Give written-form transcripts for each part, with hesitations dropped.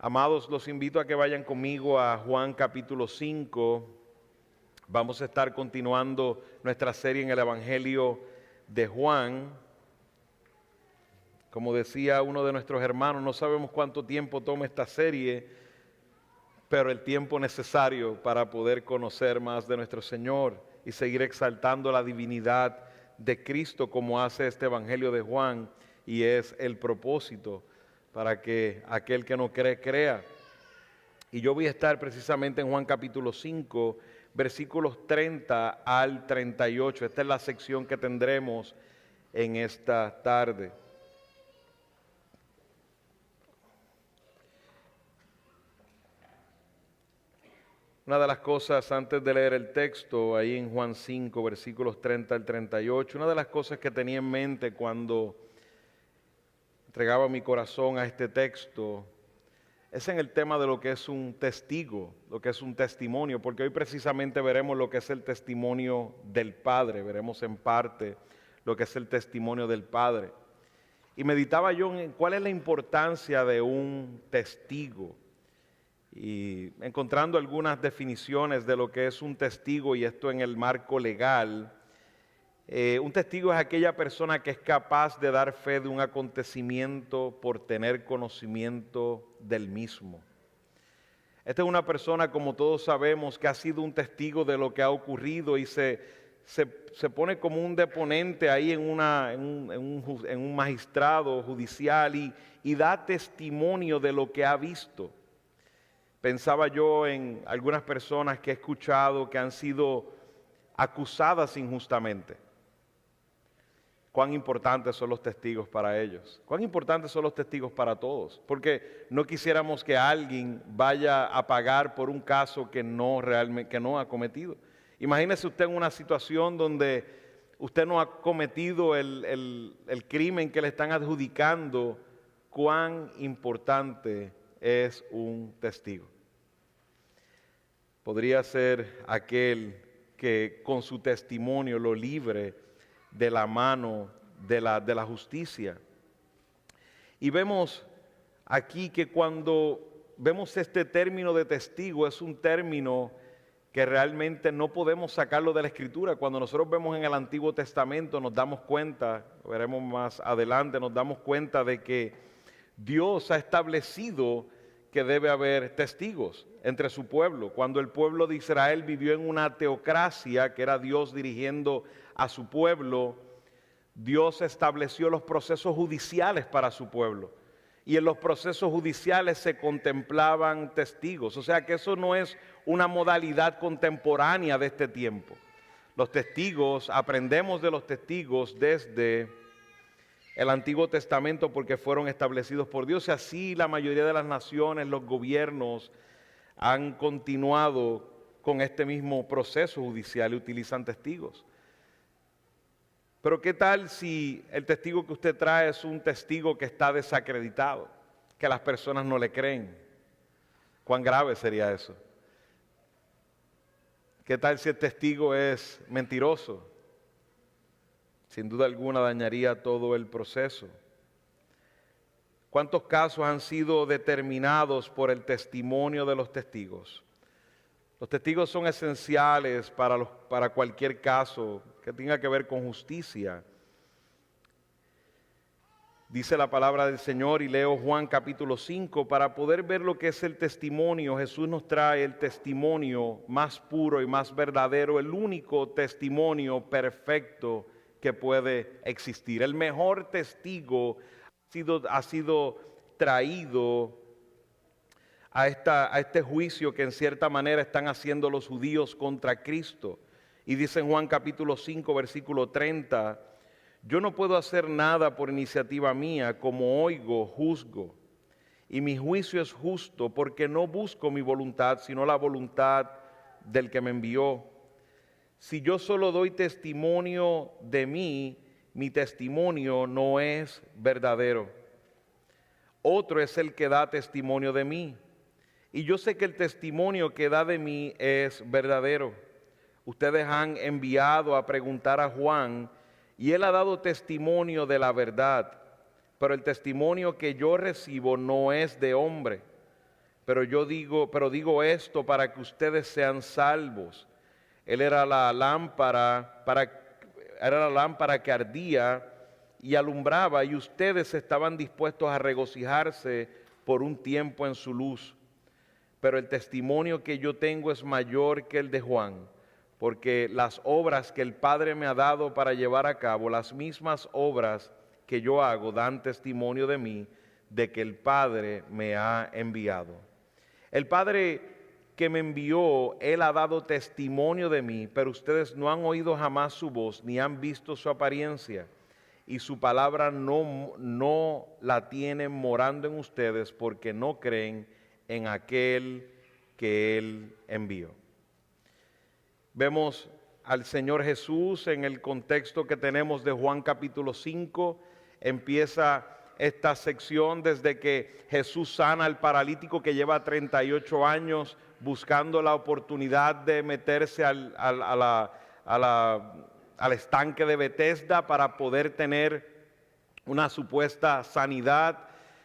Amados, los invito a que vayan conmigo a Juan capítulo 5. Vamos a estar continuando nuestra serie en el Evangelio de Juan. Como decía uno de nuestros hermanos, no sabemos cuánto tiempo toma esta serie, pero el tiempo necesario para poder conocer más de nuestro Señor y seguir exaltando la divinidad de Cristo como hace este Evangelio de Juan, y es el propósito para que aquel que no cree, crea. Y yo voy a estar precisamente en Juan capítulo 5, versículos 30 al 38. Esta es la sección que tendremos en esta tarde. Una de las cosas, antes de leer el texto, ahí en Juan 5, versículos 30 al 38, una de las cosas que tenía en mente cuando entregaba mi corazón a este texto, es en el tema de lo que es un testigo, lo que es un testimonio, porque hoy precisamente veremos lo que es el testimonio del Padre, veremos en parte lo que es el testimonio del Padre. Y meditaba yo en cuál es la importancia de un testigo, y encontrando algunas definiciones de lo que es un testigo, y esto en el marco legal. Un testigo es aquella persona que es capaz de dar fe de un acontecimiento por tener conocimiento del mismo. Esta es una persona, como todos sabemos, que ha sido un testigo de lo que ha ocurrido y se pone como un deponente ahí en un magistrado judicial y da testimonio de lo que ha visto. Pensaba yo en algunas personas que he escuchado que han sido acusadas injustamente. Cuán importantes son los testigos para ellos, cuán importantes son los testigos para todos, porque no quisiéramos que alguien vaya a pagar por un caso que no ha cometido. Imagínese usted en una situación donde usted no ha cometido el crimen que le están adjudicando. Cuán importante es un testigo. Podría ser aquel que con su testimonio lo libre de la mano de la justicia. Y vemos aquí que cuando vemos este término de testigo, es un término que realmente no podemos sacarlo de la Escritura. Cuando nosotros vemos en el Antiguo Testamento, nos damos cuenta, lo veremos más adelante, nos damos cuenta de que Dios ha establecido que debe haber testigos entre su pueblo. Cuando el pueblo de Israel vivió en una teocracia, que era Dios dirigiendo a su pueblo, Dios estableció los procesos judiciales para su pueblo. Y en los procesos judiciales se contemplaban testigos. O sea que eso no es una modalidad contemporánea de este tiempo. Los testigos, aprendemos de los testigos desde el Antiguo Testamento porque fueron establecidos por Dios. Y así la mayoría de las naciones, los gobiernos han continuado con este mismo proceso judicial y utilizan testigos. Pero ¿qué tal si el testigo que usted trae es un testigo que está desacreditado, que las personas no le creen? ¿Cuán grave sería eso? ¿Qué tal si el testigo es mentiroso? Sin duda alguna dañaría todo el proceso. ¿Cuántos casos han sido determinados por el testimonio de los testigos? Los testigos son esenciales para cualquier caso que tenga que ver con justicia. Dice la palabra del Señor, y leo Juan capítulo 5, para poder ver lo que es el testimonio. Jesús nos trae el testimonio más puro y más verdadero, el único testimonio perfecto que puede existir. El mejor testigo ha sido traído a este juicio que en cierta manera están haciendo los judíos contra Cristo. Y dice en Juan capítulo 5, versículo 30, yo no puedo hacer nada por iniciativa mía, como oigo, juzgo. Y mi juicio es justo, porque no busco mi voluntad, sino la voluntad del que me envió. Si yo solo doy testimonio de mí, mi testimonio no es verdadero. Otro es el que da testimonio de mí. Y yo sé que el testimonio que da de mí es verdadero. Ustedes han enviado a preguntar a Juan, y él ha dado testimonio de la verdad. Pero el testimonio que yo recibo no es de hombre. pero digo esto para que ustedes sean salvos. Él era la lámpara que ardía y alumbraba, y ustedes estaban dispuestos a regocijarse por un tiempo en su luz. Pero el testimonio que yo tengo es mayor que el de Juan, porque las obras que el Padre me ha dado para llevar a cabo, las mismas obras que yo hago, dan testimonio de mí, de que el Padre me ha enviado. El Padre que me envió, Él ha dado testimonio de mí, pero ustedes no han oído jamás su voz, ni han visto su apariencia, y su palabra no la tienen morando en ustedes, porque no creen en aquel que Él envió. Vemos al Señor Jesús en el contexto que tenemos de Juan capítulo 5. Empieza esta sección desde que Jesús sana al paralítico que lleva 38 años buscando la oportunidad de meterse al estanque de Betesda para poder tener una supuesta sanidad.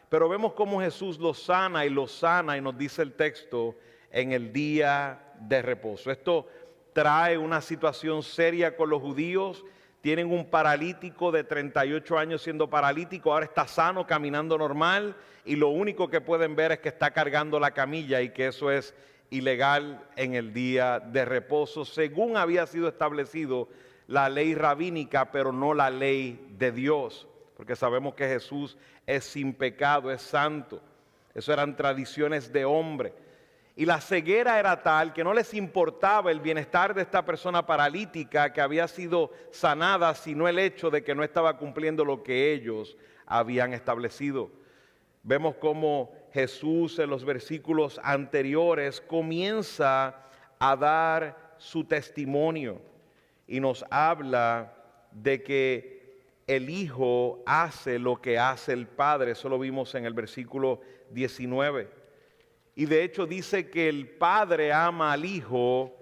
Pero vemos cómo Jesús lo sana y nos dice el texto, en el día de reposo. Esto trae una situación seria con los judíos. Tienen un paralítico de 38 años siendo paralítico, ahora está sano, caminando normal, y lo único que pueden ver es que está cargando la camilla y que eso es ilegal en el día de reposo, según había sido establecido la ley rabínica, pero no la ley de Dios, porque sabemos que Jesús es sin pecado, es santo. Eso eran tradiciones de hombre. Y la ceguera era tal que no les importaba el bienestar de esta persona paralítica que había sido sanada, sino el hecho de que no estaba cumpliendo lo que ellos habían establecido. Vemos cómo Jesús en los versículos anteriores comienza a dar su testimonio y nos habla de que el Hijo hace lo que hace el Padre. Eso lo vimos en el versículo 19. Y de hecho dice que el Padre ama al Hijo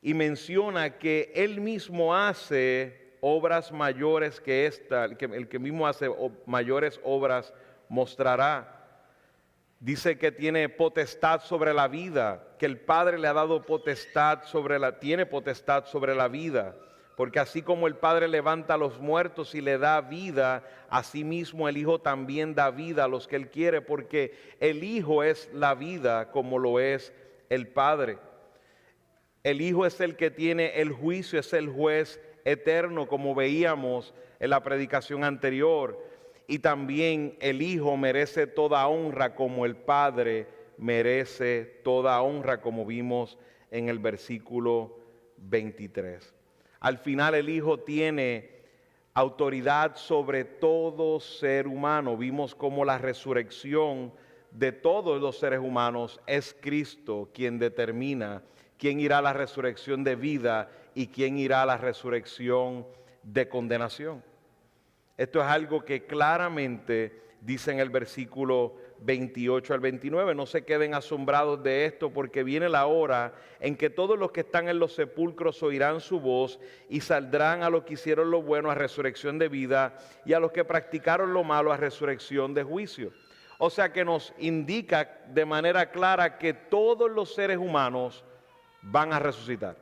y menciona que Él mismo hace obras mayores que esta, que el que mismo hace mayores obras mostrará. Dice que tiene potestad sobre la vida, que el Padre le ha dado tiene potestad sobre la vida. Porque así como el Padre levanta a los muertos y le da vida, asimismo el Hijo también da vida a los que Él quiere, porque el Hijo es la vida como lo es el Padre. El Hijo es el que tiene el juicio, es el juez eterno, como veíamos en la predicación anterior. Y también el Hijo merece toda honra como el Padre merece toda honra, como vimos en el versículo 23. Al final el Hijo tiene autoridad sobre todo ser humano. Vimos cómo la resurrección de todos los seres humanos es Cristo quien determina quién irá a la resurrección de vida y quién irá a la resurrección de condenación. Esto es algo que claramente dice en el versículo 28 al 29. No se queden asombrados de esto, porque viene la hora en que todos los que están en los sepulcros oirán su voz y saldrán a los que hicieron lo bueno a resurrección de vida y a los que practicaron lo malo a resurrección de juicio. O sea que nos indica de manera clara que todos los seres humanos van a resucitar.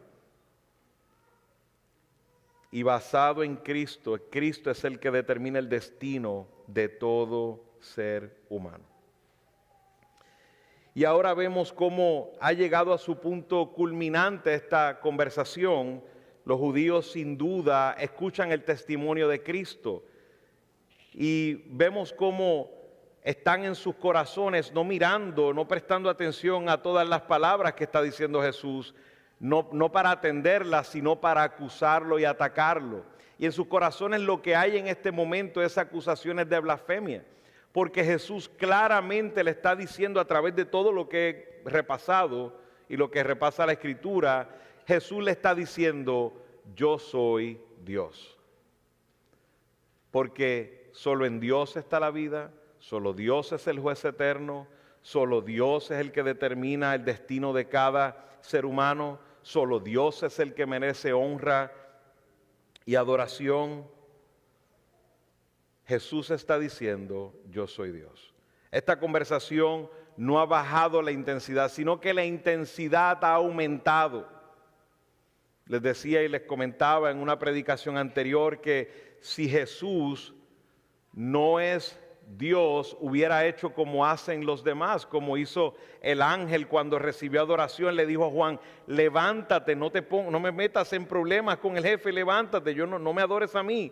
Y basado en Cristo, Cristo es el que determina el destino de todo ser humano. Y ahora vemos cómo ha llegado a su punto culminante esta conversación. Los judíos sin duda escuchan el testimonio de Cristo y vemos cómo están en sus corazones no mirando, no prestando atención a todas las palabras que está diciendo Jesús, no para atenderlas, sino para acusarlo y atacarlo. Y en sus corazones lo que hay en este momento es acusaciones de blasfemia, porque Jesús claramente le está diciendo a través de todo lo que he repasado y lo que repasa la Escritura, Jesús le está diciendo, yo soy Dios. Porque solo en Dios está la vida, solo Dios es el juez eterno, solo Dios es el que determina el destino de cada ser humano, solo Dios es el que merece honra y adoración. Jesús está diciendo, yo soy Dios. Esta conversación no ha bajado la intensidad, sino que la intensidad ha aumentado. Les decía y les comentaba en una predicación anterior que si Jesús no es Dios, hubiera hecho como hacen los demás, como hizo el ángel cuando recibió adoración, le dijo a Juan: levántate, no me metas en problemas con el jefe, levántate, no me adores a mí.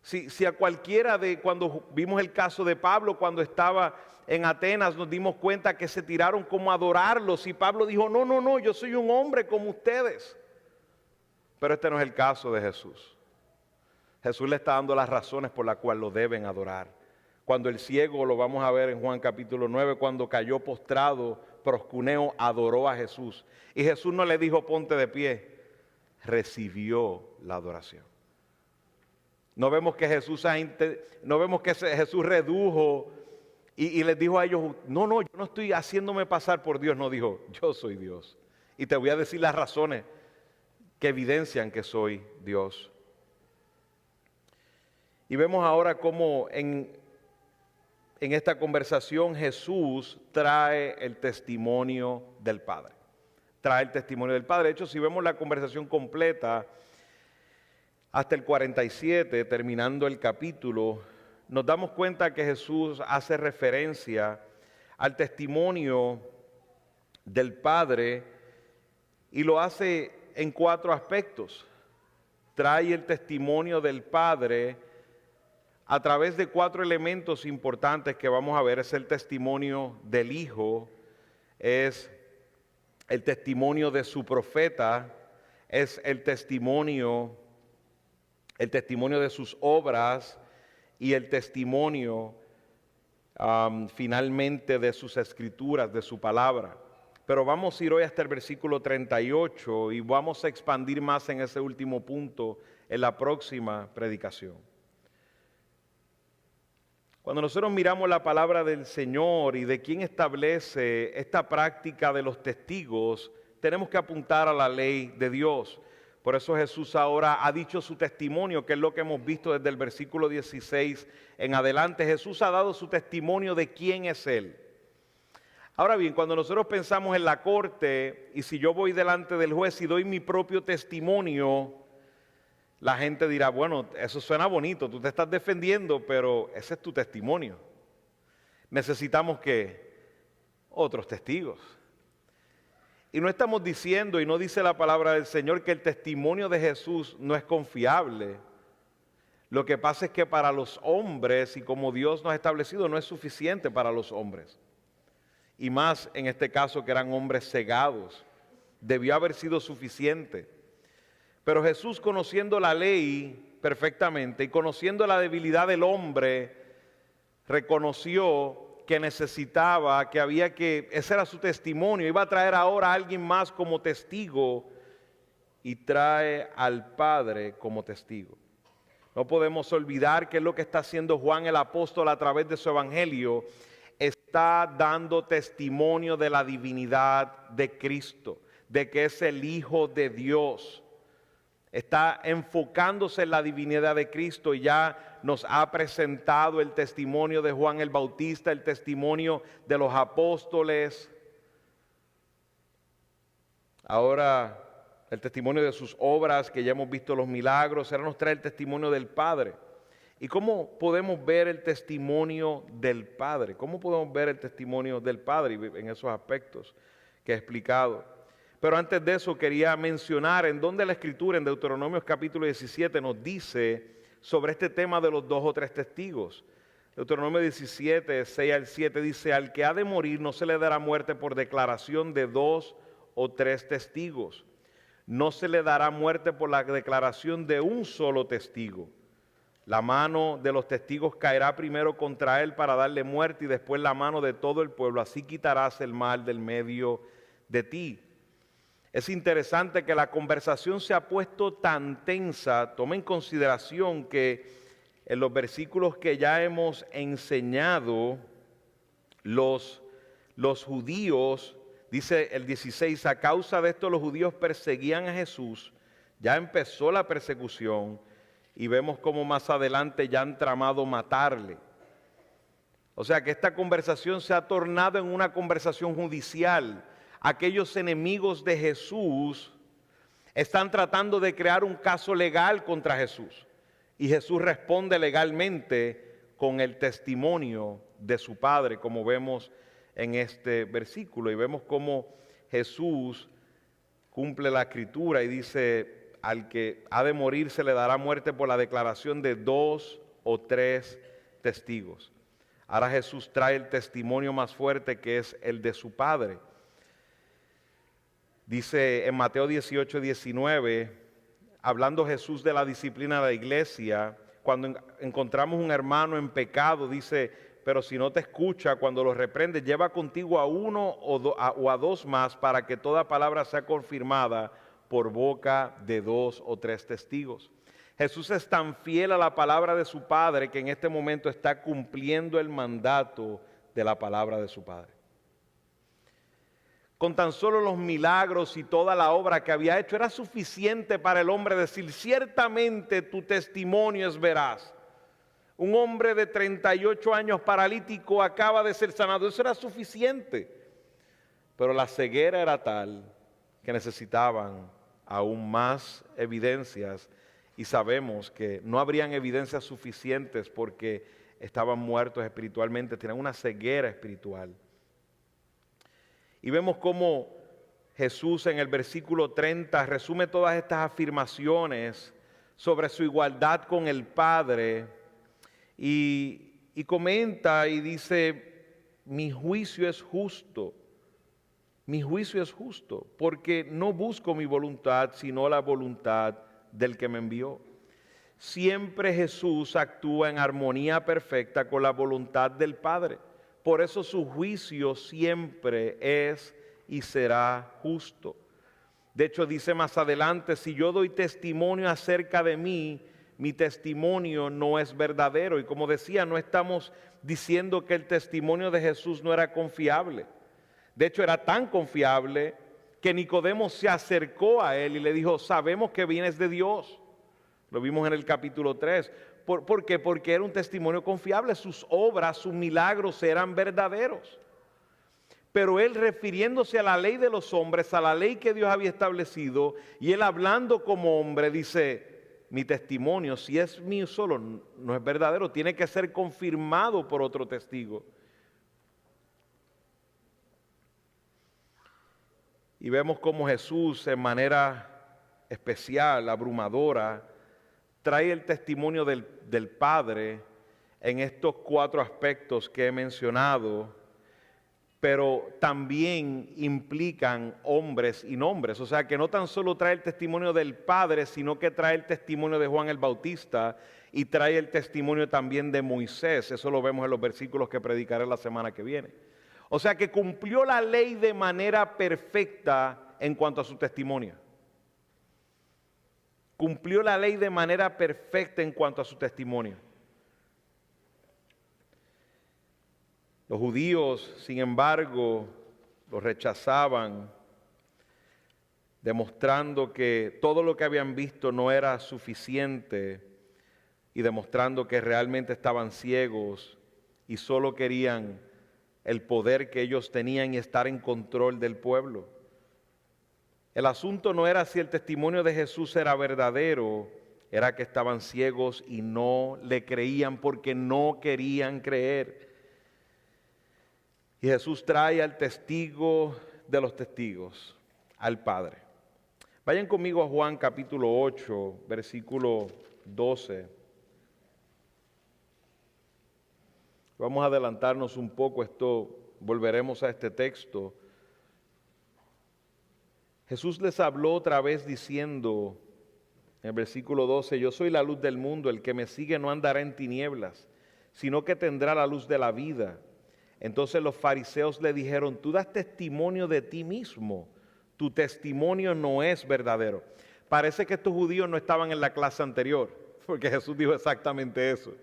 Si a cualquiera cuando vimos el caso de Pablo, cuando estaba en Atenas, nos dimos cuenta que se tiraron como a adorarlos, y Pablo dijo: no, yo soy un hombre como ustedes. Pero este no es el caso de Jesús. Jesús le está dando las razones por las cuales lo deben adorar. Cuando el ciego, lo vamos a ver en Juan capítulo 9, cuando cayó postrado, proscuneo, adoró a Jesús. Y Jesús no le dijo: ponte de pie, recibió la adoración. No vemos que Jesús redujo y les dijo a ellos: no, yo no estoy haciéndome pasar por Dios. No, dijo: yo soy Dios. Y te voy a decir las razones que evidencian que soy Dios. Y vemos ahora cómo en esta conversación Jesús trae el testimonio del Padre. Trae el testimonio del Padre. De hecho, si vemos la conversación completa, hasta el 47, terminando el capítulo, nos damos cuenta que Jesús hace referencia al testimonio del Padre y lo hace en 4 aspectos. Trae el testimonio del Padre a través de 4 elementos importantes que vamos a ver. Es el testimonio del Hijo, es el testimonio de su profeta, es el testimonio de sus obras y el testimonio finalmente de sus escrituras, de su palabra. Pero vamos a ir hoy hasta el versículo 38 y vamos a expandir más en ese último punto en la próxima predicación. Cuando nosotros miramos la palabra del Señor y de quién establece esta práctica de los testigos, tenemos que apuntar a la ley de Dios. Por eso Jesús ahora ha dicho su testimonio, que es lo que hemos visto desde el versículo 16 en adelante. Jesús ha dado su testimonio de quién es Él. Ahora bien, cuando nosotros pensamos en la corte, y si yo voy delante del juez y doy mi propio testimonio, la gente dirá: bueno, eso suena bonito, tú te estás defendiendo, pero ese es tu testimonio. Necesitamos otros testigos. Y no estamos diciendo, y no dice la palabra del Señor, que el testimonio de Jesús no es confiable. Lo que pasa es que para los hombres, y como Dios nos ha establecido, no es suficiente para los hombres. Y más en este caso que eran hombres cegados. Debió haber sido suficiente. Pero Jesús, conociendo la ley perfectamente y conociendo la debilidad del hombre, reconoció que necesitaba, ese era su testimonio. Iba a traer ahora a alguien más como testigo y trae al Padre como testigo. No podemos olvidar que es lo que está haciendo Juan el apóstol a través de su evangelio. Está dando testimonio de la divinidad de Cristo, de que es el Hijo de Dios. Está enfocándose en la divinidad de Cristo y ya nos ha presentado el testimonio de Juan el Bautista, el testimonio de los apóstoles. Ahora el testimonio de sus obras, que ya hemos visto los milagros. Ahora nos trae el testimonio del Padre. ¿Y cómo podemos ver el testimonio del Padre? ¿Cómo podemos ver el testimonio del Padre en esos aspectos que he explicado? Pero antes de eso quería mencionar en donde la Escritura, en Deuteronomio capítulo 17, nos dice sobre este tema de los 2 o 3 testigos. Deuteronomio 17, 6 al 7 dice: al que ha de morir no se le dará muerte por declaración de 2 o 3 testigos. No se le dará muerte por la declaración de un solo testigo. La mano de los testigos caerá primero contra él para darle muerte y después la mano de todo el pueblo. Así quitarás el mal del medio de ti. Es interesante que la conversación se ha puesto tan tensa. Toma en consideración que en los versículos que ya hemos enseñado, los judíos, dice el 16, a causa de esto los judíos perseguían a Jesús. Ya empezó la persecución y vemos cómo más adelante ya han tramado matarle. O sea que esta conversación se ha tornado en una conversación judicial. Aquellos enemigos de Jesús están tratando de crear un caso legal contra Jesús. Y Jesús responde legalmente con el testimonio de su Padre, como vemos en este versículo. Y vemos cómo Jesús cumple la escritura y dice: al que ha de morir se le dará muerte por la declaración de 2 o 3 testigos. Ahora Jesús trae el testimonio más fuerte, que es el de su Padre. Dice en Mateo 18, 19, hablando Jesús de la disciplina de la iglesia, cuando encontramos un hermano en pecado, dice: pero si no te escucha, cuando lo reprende, lleva contigo a uno o a 2 más, para que toda palabra sea confirmada por boca de 2 o 3 testigos. Jesús es tan fiel a la palabra de su Padre que en este momento está cumpliendo el mandato de la palabra de su Padre. Con tan solo los milagros y toda la obra que había hecho, era suficiente para el hombre decir: ciertamente tu testimonio es veraz. Un hombre de 38 años paralítico acaba de ser sanado. Eso era suficiente. Pero la ceguera era tal que necesitaban aún más evidencias, y sabemos que no habrían evidencias suficientes porque estaban muertos espiritualmente, tenían una ceguera espiritual. Y vemos cómo Jesús en el versículo 30 resume todas estas afirmaciones sobre su igualdad con el Padre y comenta y dice: mi juicio es justo. Mi juicio es justo, porque no busco mi voluntad, sino la voluntad del que me envió. Siempre Jesús actúa en armonía perfecta con la voluntad del Padre. Por eso su juicio siempre es y será justo. De hecho, dice más adelante: si yo doy testimonio acerca de mí, mi testimonio no es verdadero. Y como decía, no estamos diciendo que el testimonio de Jesús no era confiable. De hecho, era tan confiable que Nicodemo se acercó a él y le dijo: sabemos que vienes de Dios. Lo vimos en el capítulo 3. ¿Por qué? Porque era un testimonio confiable. Sus obras, sus milagros eran verdaderos. Pero él, refiriéndose a la ley de los hombres, a la ley que Dios había establecido, y él hablando como hombre, dice: mi testimonio, si es mío solo, no es verdadero, tiene que ser confirmado por otro testigo. Y vemos cómo Jesús, en manera especial, abrumadora, trae el testimonio del Padre en estos 4 aspectos que he mencionado, pero también implican hombres y nombres. O sea que no tan solo trae el testimonio del Padre, sino que trae el testimonio de Juan el Bautista y trae el testimonio también de Moisés. Eso lo vemos en los versículos que predicaré la semana que viene. O sea que cumplió la ley de manera perfecta en cuanto a su testimonio. Cumplió la ley de manera perfecta en cuanto a su testimonio. Los judíos, sin embargo, lo rechazaban, demostrando que todo lo que habían visto no era suficiente y demostrando que realmente estaban ciegos y solo querían el poder que ellos tenían y estar en control del pueblo. El asunto no era si el testimonio de Jesús era verdadero, era que estaban ciegos y no le creían porque no querían creer. Y Jesús trae al testigo de los testigos, al Padre. Vayan conmigo a Juan capítulo 8, versículo 12. Vamos a adelantarnos un poco, volveremos a este texto. Jesús les habló otra vez diciendo, en el versículo 12, yo soy la luz del mundo, el que me sigue no andará en tinieblas, sino que tendrá la luz de la vida. Entonces los fariseos le dijeron, tú das testimonio de ti mismo, tu testimonio no es verdadero. Parece que estos judíos no estaban en la clase anterior, porque Jesús dijo exactamente eso.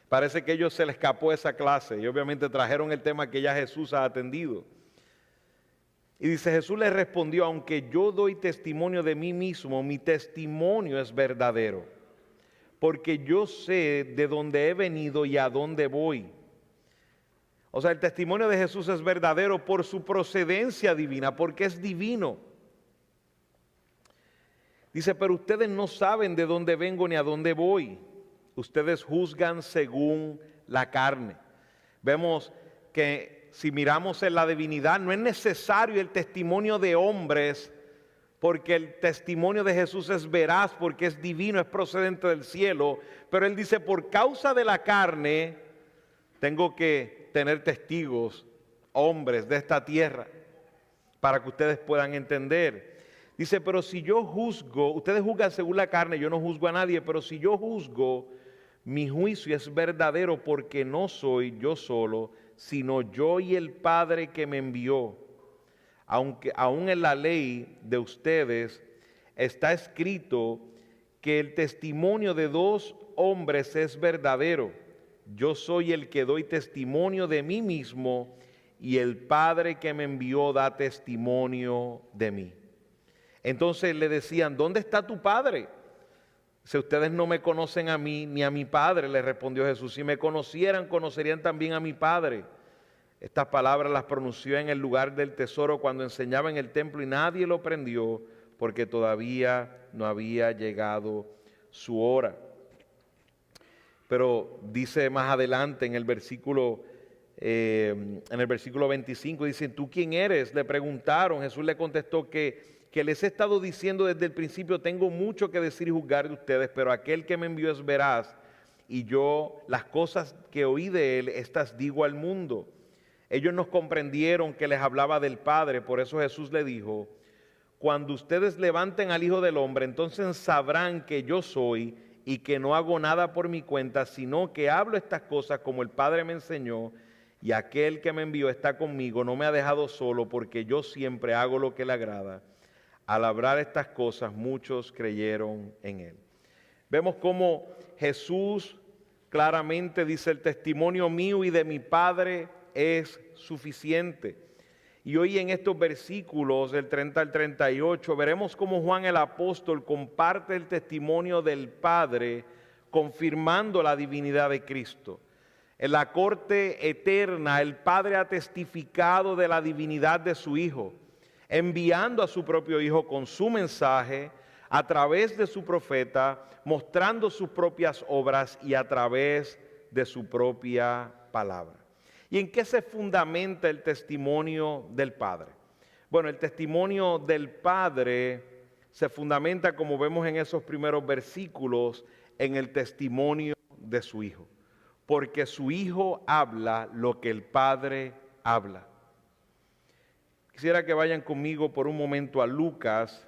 Parece que a ellos se les escapó esa clase y obviamente trajeron el tema que ya Jesús ha atendido. Y dice, Jesús les respondió, aunque yo doy testimonio de mí mismo, mi testimonio es verdadero, porque yo sé de dónde he venido y a dónde voy. O sea, el testimonio de Jesús es verdadero por su procedencia divina, porque es divino. Dice, pero ustedes no saben de dónde vengo ni a dónde voy. Ustedes juzgan según la carne. Vemos que si miramos en la divinidad, no es necesario el testimonio de hombres, porque el testimonio de Jesús es veraz, porque es divino, es procedente del cielo. Pero Él dice, por causa de la carne, tengo que tener testigos, hombres de esta tierra, para que ustedes puedan entender. Dice, pero si yo juzgo, ustedes juzgan según la carne, yo no juzgo a nadie, pero si yo juzgo, mi juicio es verdadero, porque no soy yo solo, sino yo y el Padre que me envió. Aunque aún en la ley de ustedes está escrito que el testimonio de dos hombres es verdadero. Yo soy el que doy testimonio de mí mismo, y el Padre que me envió da testimonio de mí. Entonces le decían, ¿dónde está tu Padre? Si ustedes no me conocen a mí ni a mi Padre, le respondió Jesús. Si me conocieran, conocerían también a mi Padre. Estas palabras las pronunció en el lugar del tesoro cuando enseñaba en el templo, y nadie lo prendió porque todavía no había llegado su hora. Pero dice más adelante en el versículo 25, dice, ¿tú quién eres? Le preguntaron. Jesús le contestó que les he estado diciendo desde el principio, tengo mucho que decir y juzgar de ustedes, pero aquel que me envió es veraz, y yo las cosas que oí de él, estas digo al mundo. Ellos no comprendieron que les hablaba del Padre, por eso Jesús le dijo, cuando ustedes levanten al Hijo del Hombre, entonces sabrán que yo soy y que no hago nada por mi cuenta, sino que hablo estas cosas como el Padre me enseñó, y aquel que me envió está conmigo, no me ha dejado solo, porque yo siempre hago lo que le agrada. Al hablar estas cosas, muchos creyeron en él. Vemos cómo Jesús claramente dice, el testimonio mío y de mi Padre es suficiente. Y hoy en estos versículos del 30 al 38 veremos cómo Juan el apóstol comparte el testimonio del Padre, confirmando la divinidad de Cristo. En la corte eterna, el Padre ha testificado de la divinidad de su Hijo, enviando a su propio Hijo con su mensaje a través de su profeta, mostrando sus propias obras y a través de su propia palabra. ¿Y en qué se fundamenta el testimonio del Padre? Bueno, el testimonio del Padre se fundamenta, como vemos en esos primeros versículos, en el testimonio de su Hijo. Porque su Hijo habla lo que el Padre habla. Quisiera que vayan conmigo por un momento a Lucas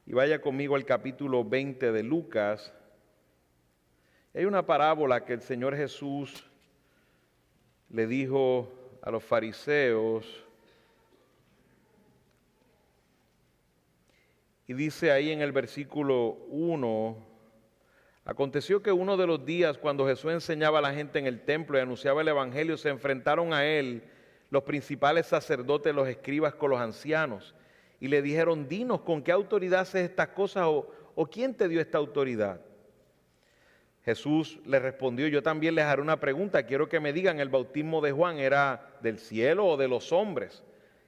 y vaya conmigo al capítulo 20 de Lucas. Hay una parábola que el Señor Jesús le dijo a los fariseos, y dice ahí en el versículo 1, aconteció que uno de los días cuando Jesús enseñaba a la gente en el templo y anunciaba el evangelio, se enfrentaron a él los principales sacerdotes, los escribas con los ancianos, y le dijeron, dinos, ¿con qué autoridad haces estas cosas o quién te dio esta autoridad? Jesús les respondió, yo también les haré una pregunta, quiero que me digan, ¿el bautismo de Juan era del cielo o de los hombres?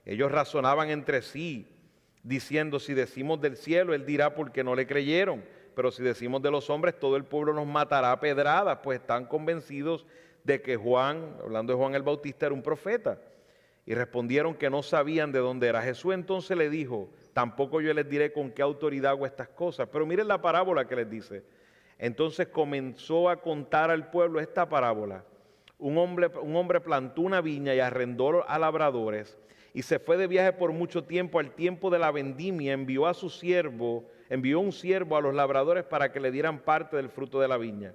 Ellos razonaban entre sí, diciendo, si decimos del cielo, él dirá porque no le creyeron, pero si decimos de los hombres, todo el pueblo nos matará a pedradas, pues están convencidos de que Juan, hablando de Juan el Bautista, era un profeta. Y respondieron que no sabían de dónde era. Jesús entonces le dijo, tampoco yo les diré con qué autoridad hago estas cosas, pero miren la parábola que les dice. Entonces comenzó a contar al pueblo esta parábola. Un hombre plantó una viña y arrendó a labradores y se fue de viaje por mucho tiempo. Al tiempo de la vendimia envió un siervo a los labradores para que le dieran parte del fruto de la viña.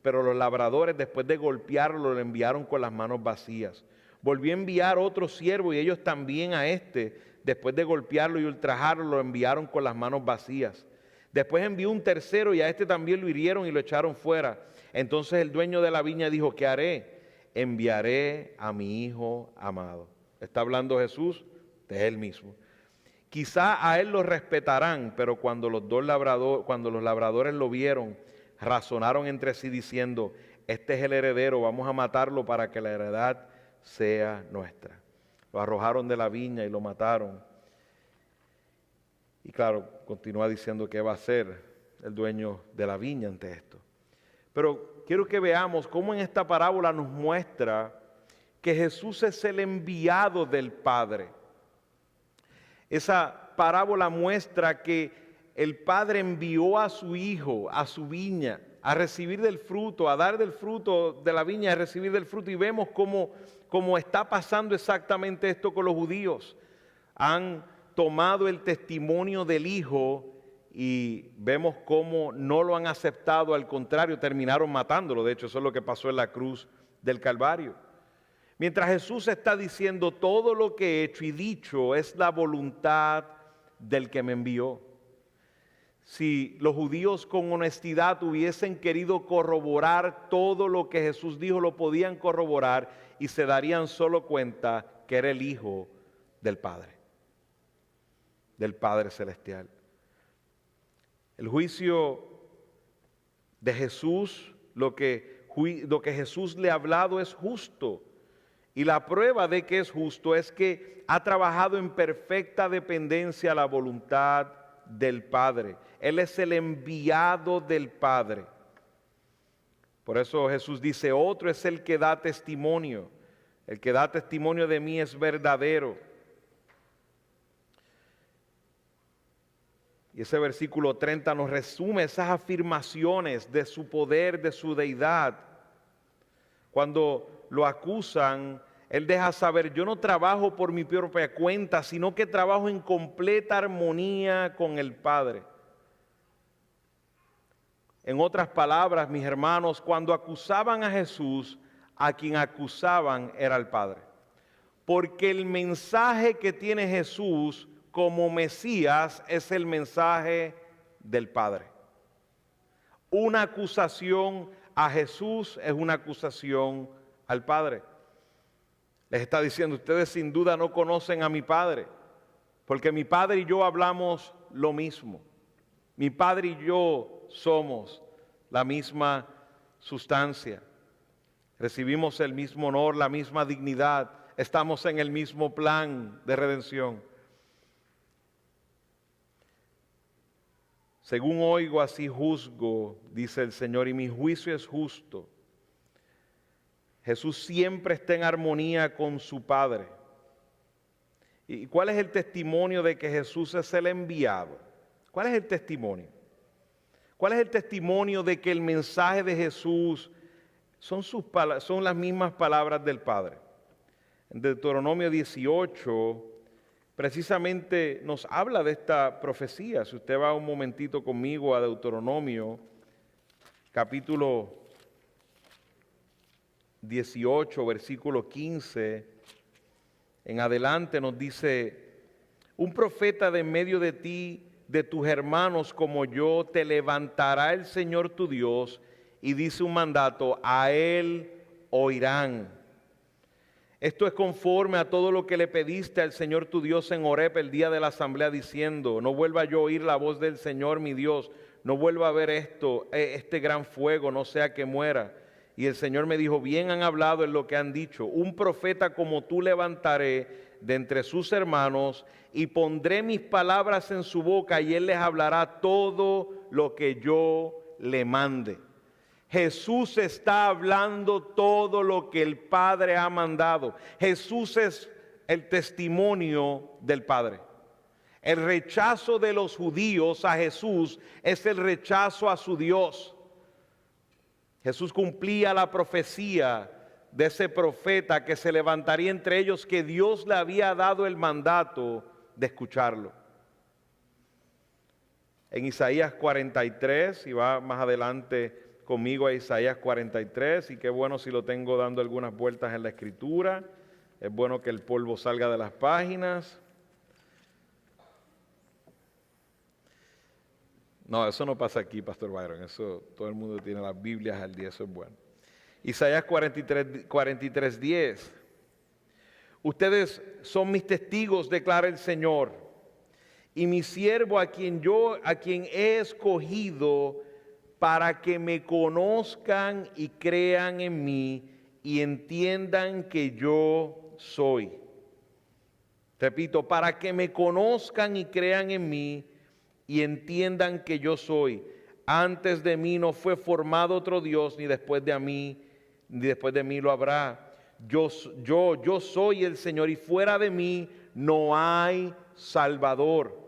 Pero los labradores, después de golpearlo, lo enviaron con las manos vacías. Volvió a enviar otro siervo y ellos también a este, después de golpearlo y ultrajarlo, lo enviaron con las manos vacías. Después envió un tercero y a este también lo hirieron y lo echaron fuera. Entonces el dueño de la viña dijo, ¿qué haré? Enviaré a mi hijo amado. ¿Está hablando Jesús? De él mismo. Quizá a él lo respetarán, pero cuando los labradores lo vieron, razonaron entre sí diciendo, este es el heredero, vamos a matarlo para que la heredad sea nuestra. Lo arrojaron de la viña y lo mataron. Y claro, continúa diciendo qué va a hacer el dueño de la viña ante esto. Pero quiero que veamos cómo en esta parábola nos muestra que Jesús es el enviado del Padre. Esa parábola muestra que el Padre envió a su Hijo a su viña a recibir del fruto, a dar del fruto de la viña, a recibir del fruto. Y vemos cómo está pasando exactamente esto con los judíos. Han tomado el testimonio del Hijo y vemos cómo no lo han aceptado, al contrario, terminaron matándolo. De hecho, eso es lo que pasó en la cruz del Calvario. Mientras Jesús está diciendo, todo lo que he hecho y dicho es la voluntad del que me envió. Si los judíos con honestidad hubiesen querido corroborar todo lo que Jesús dijo, lo podían corroborar y se darían solo cuenta que era el Hijo del Padre Celestial. El juicio de Jesús, lo que Jesús le ha hablado es justo. Y la prueba de que es justo es que ha trabajado en perfecta dependencia a la voluntad del Padre. Él es el enviado del Padre. Por eso Jesús dice, otro es el que da testimonio. El que da testimonio de mí es verdadero. Y ese versículo 30 nos resume esas afirmaciones de su poder, de su deidad. Cuando lo acusan, Él deja saber, yo no trabajo por mi propia cuenta, sino que trabajo en completa armonía con el Padre. En otras palabras, mis hermanos, cuando acusaban a Jesús, a quien acusaban era el Padre. Porque el mensaje que tiene Jesús como Mesías es el mensaje del Padre. Una acusación a Jesús es una acusación al Padre. Les está diciendo, ustedes sin duda no conocen a mi Padre, porque mi Padre y yo hablamos lo mismo. Mi Padre y yo somos la misma sustancia. Recibimos el mismo honor, la misma dignidad. Estamos en el mismo plan de redención. Según oigo, así juzgo, dice el Señor, y mi juicio es justo. Jesús siempre está en armonía con su Padre. ¿Y cuál es el testimonio de que Jesús es el enviado? ¿Cuál es el testimonio? ¿Cuál es el testimonio de que el mensaje de Jesús son las mismas palabras del Padre? En Deuteronomio 18, precisamente nos habla de esta profecía. Si usted va un momentito conmigo a Deuteronomio, capítulo 18, versículo 15, en adelante nos dice, un profeta de en medio de ti, de tus hermanos como yo, te levantará el Señor tu Dios, y dice un mandato, a él oirán. Esto es conforme a todo lo que le pediste al Señor tu Dios en Horeb el día de la asamblea, diciendo, no vuelva yo a oír la voz del Señor mi Dios, no vuelva a ver este gran fuego, no sea que muera. Y el Señor me dijo, bien han hablado en lo que han dicho, un profeta como tú levantaré de entre sus hermanos y pondré mis palabras en su boca y él les hablará todo lo que yo le mande. Jesús está hablando todo lo que el Padre ha mandado. Jesús es el testimonio del Padre. El rechazo de los judíos a Jesús es el rechazo a su Dios. Jesús cumplía la profecía de ese profeta que se levantaría entre ellos, que Dios le había dado el mandato de escucharlo. En Isaías 43, y va más adelante conmigo a Isaías 43, y qué bueno si lo tengo dando algunas vueltas en la escritura, es bueno que el polvo salga de las páginas. No, eso no pasa aquí, Pastor Byron, eso todo el mundo tiene las Biblias al día, eso es bueno. Isaías 43, 10. Ustedes son mis testigos, declara el Señor, y mi siervo a quien he escogido para que me conozcan y crean en mí y entiendan que yo soy. Repito, para que me conozcan y crean en mí y entiendan que yo soy. Antes de mí no fue formado otro Dios, ni después de mí lo habrá. Yo soy el Señor y fuera de mí no hay Salvador.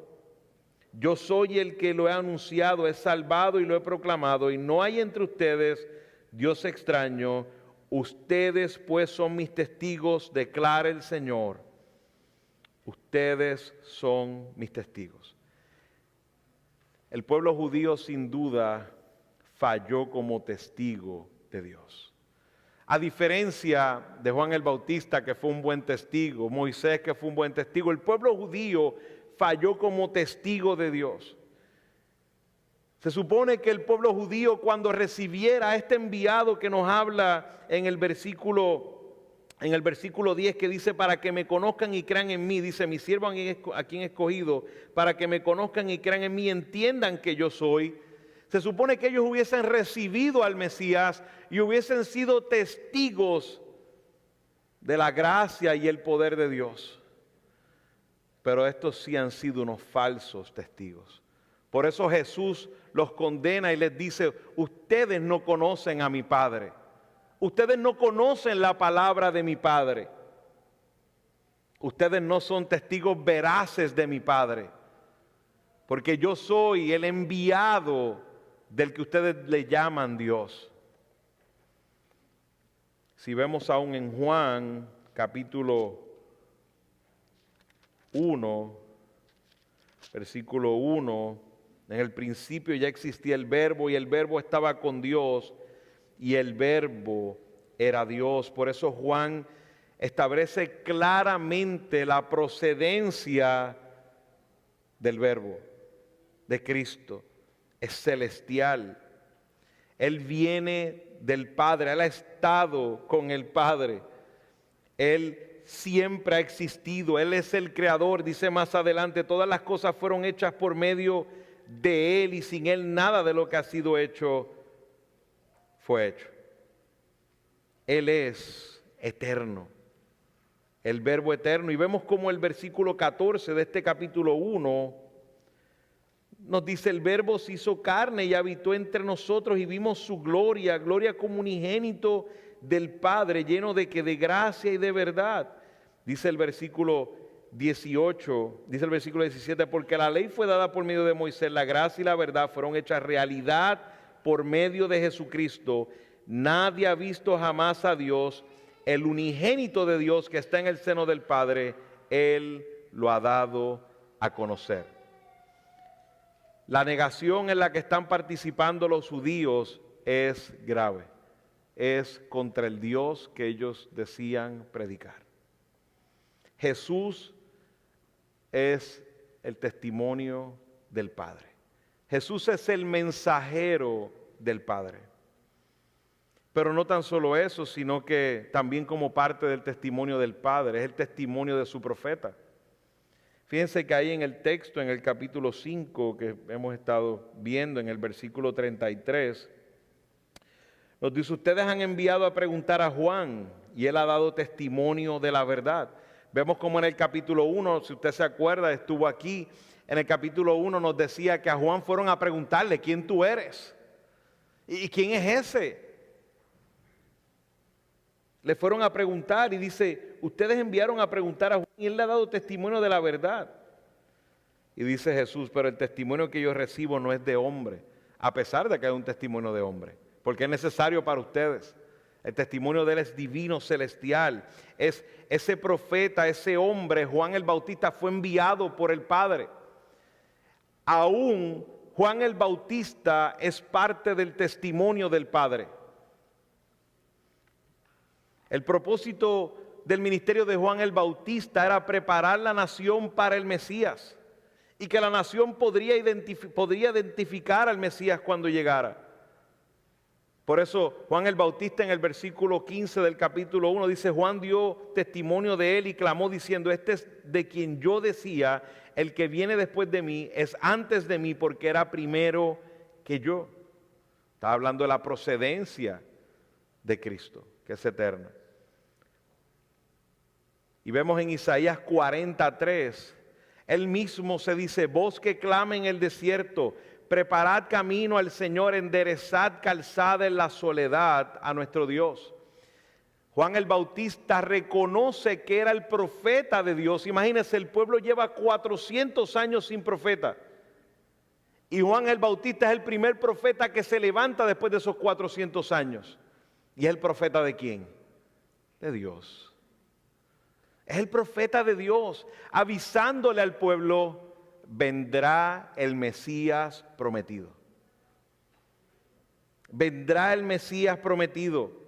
Yo soy el que lo he anunciado, he salvado y lo he proclamado, y no hay entre ustedes Dios extraño. Ustedes pues son mis testigos, declara el Señor. Ustedes son mis testigos. El pueblo judío sin duda falló como testigo de Dios. A diferencia de Juan el Bautista, que fue un buen testigo, Moisés, que fue un buen testigo, el pueblo judío falló como testigo de Dios. Se supone que el pueblo judío, cuando recibiera a este enviado que nos habla en el versículo 10, que dice, para que me conozcan y crean en mí, dice, mi siervo a quien he escogido, para que me conozcan y crean en mí, entiendan que yo soy. Se supone que ellos hubiesen recibido al Mesías y hubiesen sido testigos de la gracia y el poder de Dios. Pero estos sí han sido unos falsos testigos. Por eso Jesús los condena y les dice, ustedes no conocen a mi Padre. Ustedes no conocen la palabra de mi Padre. Ustedes no son testigos veraces de mi Padre. Porque yo soy el enviado del que ustedes le llaman Dios. Si vemos aún en Juan capítulo 1, versículo 1, en el principio ya existía el Verbo y el Verbo estaba con Dios y el Verbo era Dios. Por eso Juan establece claramente la procedencia del Verbo, de Cristo. Es celestial. Él viene del Padre, Él ha estado con el Padre. Él siempre ha existido, Él es el creador. Dice más adelante, todas las cosas fueron hechas por medio de Él y sin Él nada de lo que ha sido hecho fue hecho. Él es eterno, el Verbo eterno. Y vemos como el versículo 14 de este capítulo 1 nos dice, el Verbo se hizo carne y habitó entre nosotros y vimos su gloria, gloria como unigénito del Padre, lleno de gracia y de verdad. Dice el versículo 18, dice el versículo 17, porque la ley fue dada por medio de Moisés, la gracia y la verdad fueron hechas realidad por medio de Jesucristo. Nadie ha visto jamás a Dios, el unigénito de Dios que está en el seno del Padre, Él lo ha dado a conocer. La negación en la que están participando los judíos es grave, es contra el Dios que ellos decían predicar. Jesús es el testimonio del Padre. Jesús es el mensajero del Padre. Pero no tan solo eso, sino que también como parte del testimonio del Padre, es el testimonio de su profeta. Fíjense que ahí en el texto, en el capítulo 5 que hemos estado viendo, en el versículo 33, nos dice, ustedes han enviado a preguntar a Juan y él ha dado testimonio de la verdad. Vemos como en el capítulo 1, si usted se acuerda, estuvo aquí, en el capítulo 1 nos decía que a Juan fueron a preguntarle, ¿quién tú eres? ¿Y quién es ese? Le fueron a preguntar y dice, ustedes enviaron a preguntar a Juan y él le ha dado testimonio de la verdad. Y dice Jesús, pero el testimonio que yo recibo no es de hombre, a pesar de que hay un testimonio de hombre, porque es necesario para ustedes. El testimonio de él es divino, celestial. Es ese profeta, ese hombre, Juan el Bautista, fue enviado por el Padre. Aún Juan el Bautista es parte del testimonio del Padre. El propósito del ministerio de Juan el Bautista era preparar la nación para el Mesías y que la nación podría identificar al Mesías cuando llegara. Por eso Juan el Bautista en el versículo 15 del capítulo 1 dice, Juan dio testimonio de él y clamó diciendo, este es de quien yo decía, el que viene después de mí es antes de mí porque era primero que yo. Está hablando de la procedencia de Cristo, que es eterna. Y vemos en Isaías 43, él mismo se dice: voz que clama en el desierto, preparad camino al Señor, enderezad calzada en la soledad a nuestro Dios. Juan el Bautista reconoce que era el profeta de Dios. Imagínense, el pueblo lleva 400 años sin profeta. Y Juan el Bautista es el primer profeta que se levanta después de esos 400 años. ¿Y es el profeta de quién? De Dios. Es el profeta de Dios, avisándole al pueblo: vendrá el Mesías prometido. Vendrá el Mesías prometido.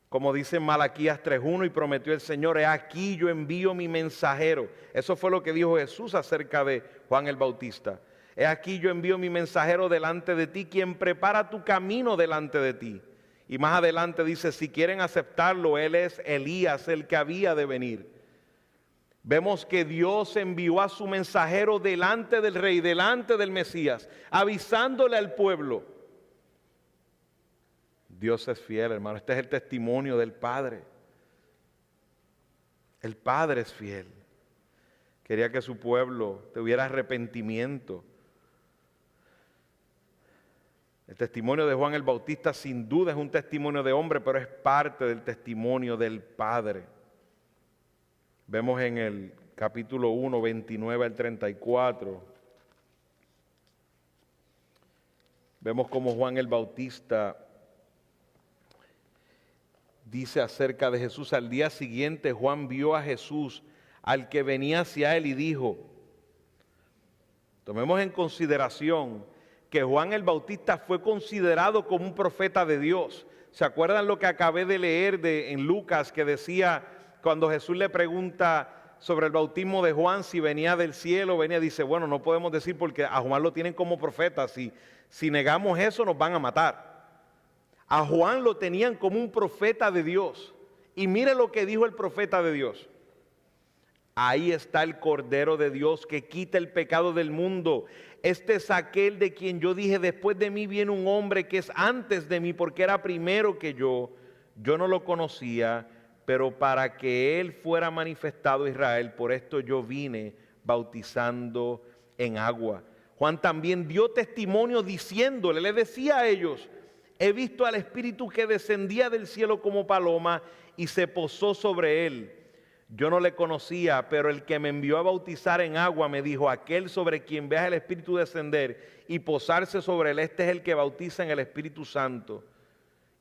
Como dice en Malaquías 3:1, y prometió el Señor: he aquí yo envío mi mensajero. Eso fue lo que dijo Jesús acerca de Juan el Bautista. He aquí yo envío mi mensajero delante de ti, quien prepara tu camino delante de ti. Y más adelante dice, si quieren aceptarlo, él es Elías, el que había de venir. Vemos que Dios envió a su mensajero delante del rey, delante del Mesías, avisándole al pueblo. Dios es fiel, hermano. Este es el testimonio del Padre. El Padre es fiel. Quería que su pueblo tuviera arrepentimiento. El testimonio de Juan el Bautista sin duda es un testimonio de hombre, pero es parte del testimonio del Padre. Vemos en el capítulo 1, 29 al 34. Vemos cómo Juan el Bautista dice acerca de Jesús: al día siguiente Juan vio a Jesús, al que venía hacia él, y dijo, tomemos en consideración que Juan el Bautista fue considerado como un profeta de Dios. ¿Se acuerdan lo que acabé de leer en Lucas, que decía, cuando Jesús le pregunta sobre el bautismo de Juan, si venía del cielo, dice, bueno, no podemos decir porque a Juan lo tienen como profeta, si negamos eso nos van a matar. A Juan lo tenían como un profeta de Dios. Y mire lo que dijo el profeta de Dios: ahí está el Cordero de Dios que quita el pecado del mundo. Este es aquel de quien yo dije, después de mí viene un hombre que es antes de mí, porque era primero que yo. Yo no lo conocía, pero para que él fuera manifestado a Israel, por esto yo vine bautizando en agua. Juan también dio testimonio diciéndole, le decía a ellos: he visto al Espíritu que descendía del cielo como paloma y se posó sobre él. Yo no le conocía, pero el que me envió a bautizar en agua me dijo: aquel sobre quien veas el Espíritu descender y posarse sobre él, este es el que bautiza en el Espíritu Santo.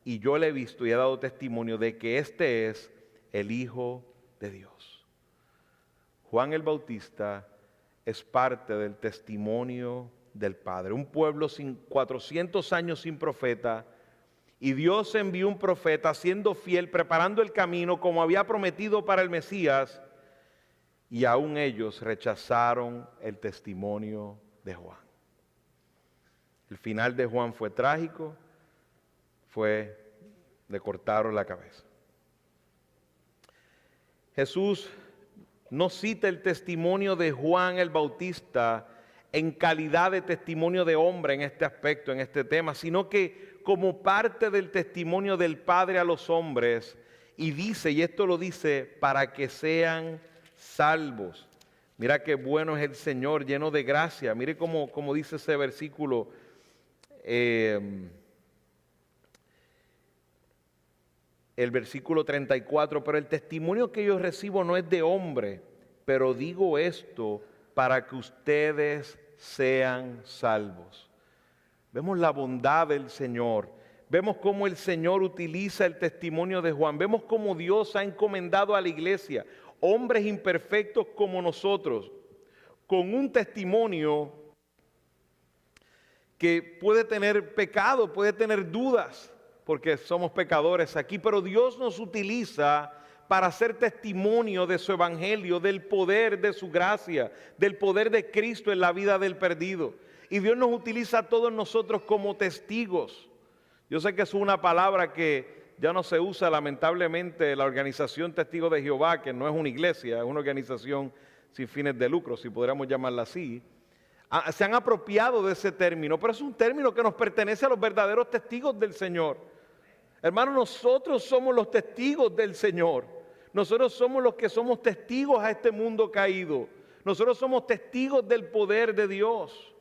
Y yo le he visto y he dado testimonio de que este es el Hijo de Dios. Juan el Bautista es parte del testimonio del Padre. Un pueblo 400 años sin profeta, y Dios envió un profeta siendo fiel, preparando el camino como había prometido para el Mesías, y aún ellos rechazaron el testimonio de Juan. El final de Juan fue trágico, le cortaron la cabeza. Jesús no cita el testimonio de Juan el Bautista en calidad de testimonio de hombre en este aspecto, en este tema, sino que como parte del testimonio del Padre a los hombres, y dice, y esto lo dice, para que sean salvos. Mira qué bueno es el Señor, lleno de gracia. Mire cómo dice ese versículo, el versículo 34, pero el testimonio que yo recibo no es de hombre, pero digo esto para que ustedes sean salvos. Vemos la bondad del Señor, vemos cómo el Señor utiliza el testimonio de Juan, vemos cómo Dios ha encomendado a la iglesia, hombres imperfectos como nosotros, con un testimonio que puede tener pecado, puede tener dudas, porque somos pecadores aquí, pero Dios nos utiliza para hacer testimonio de su evangelio, del poder de su gracia, del poder de Cristo en la vida del perdido. Y Dios nos utiliza a todos nosotros como testigos. Yo sé que es una palabra que ya no se usa lamentablemente, la organización Testigos de Jehová, que no es una iglesia, es una organización sin fines de lucro, si podríamos llamarla así. Se han apropiado de ese término, pero es un término que nos pertenece a los verdaderos testigos del Señor. Hermanos, nosotros somos los testigos del Señor. Nosotros somos los que somos testigos a este mundo caído. Nosotros somos testigos del poder de Dios.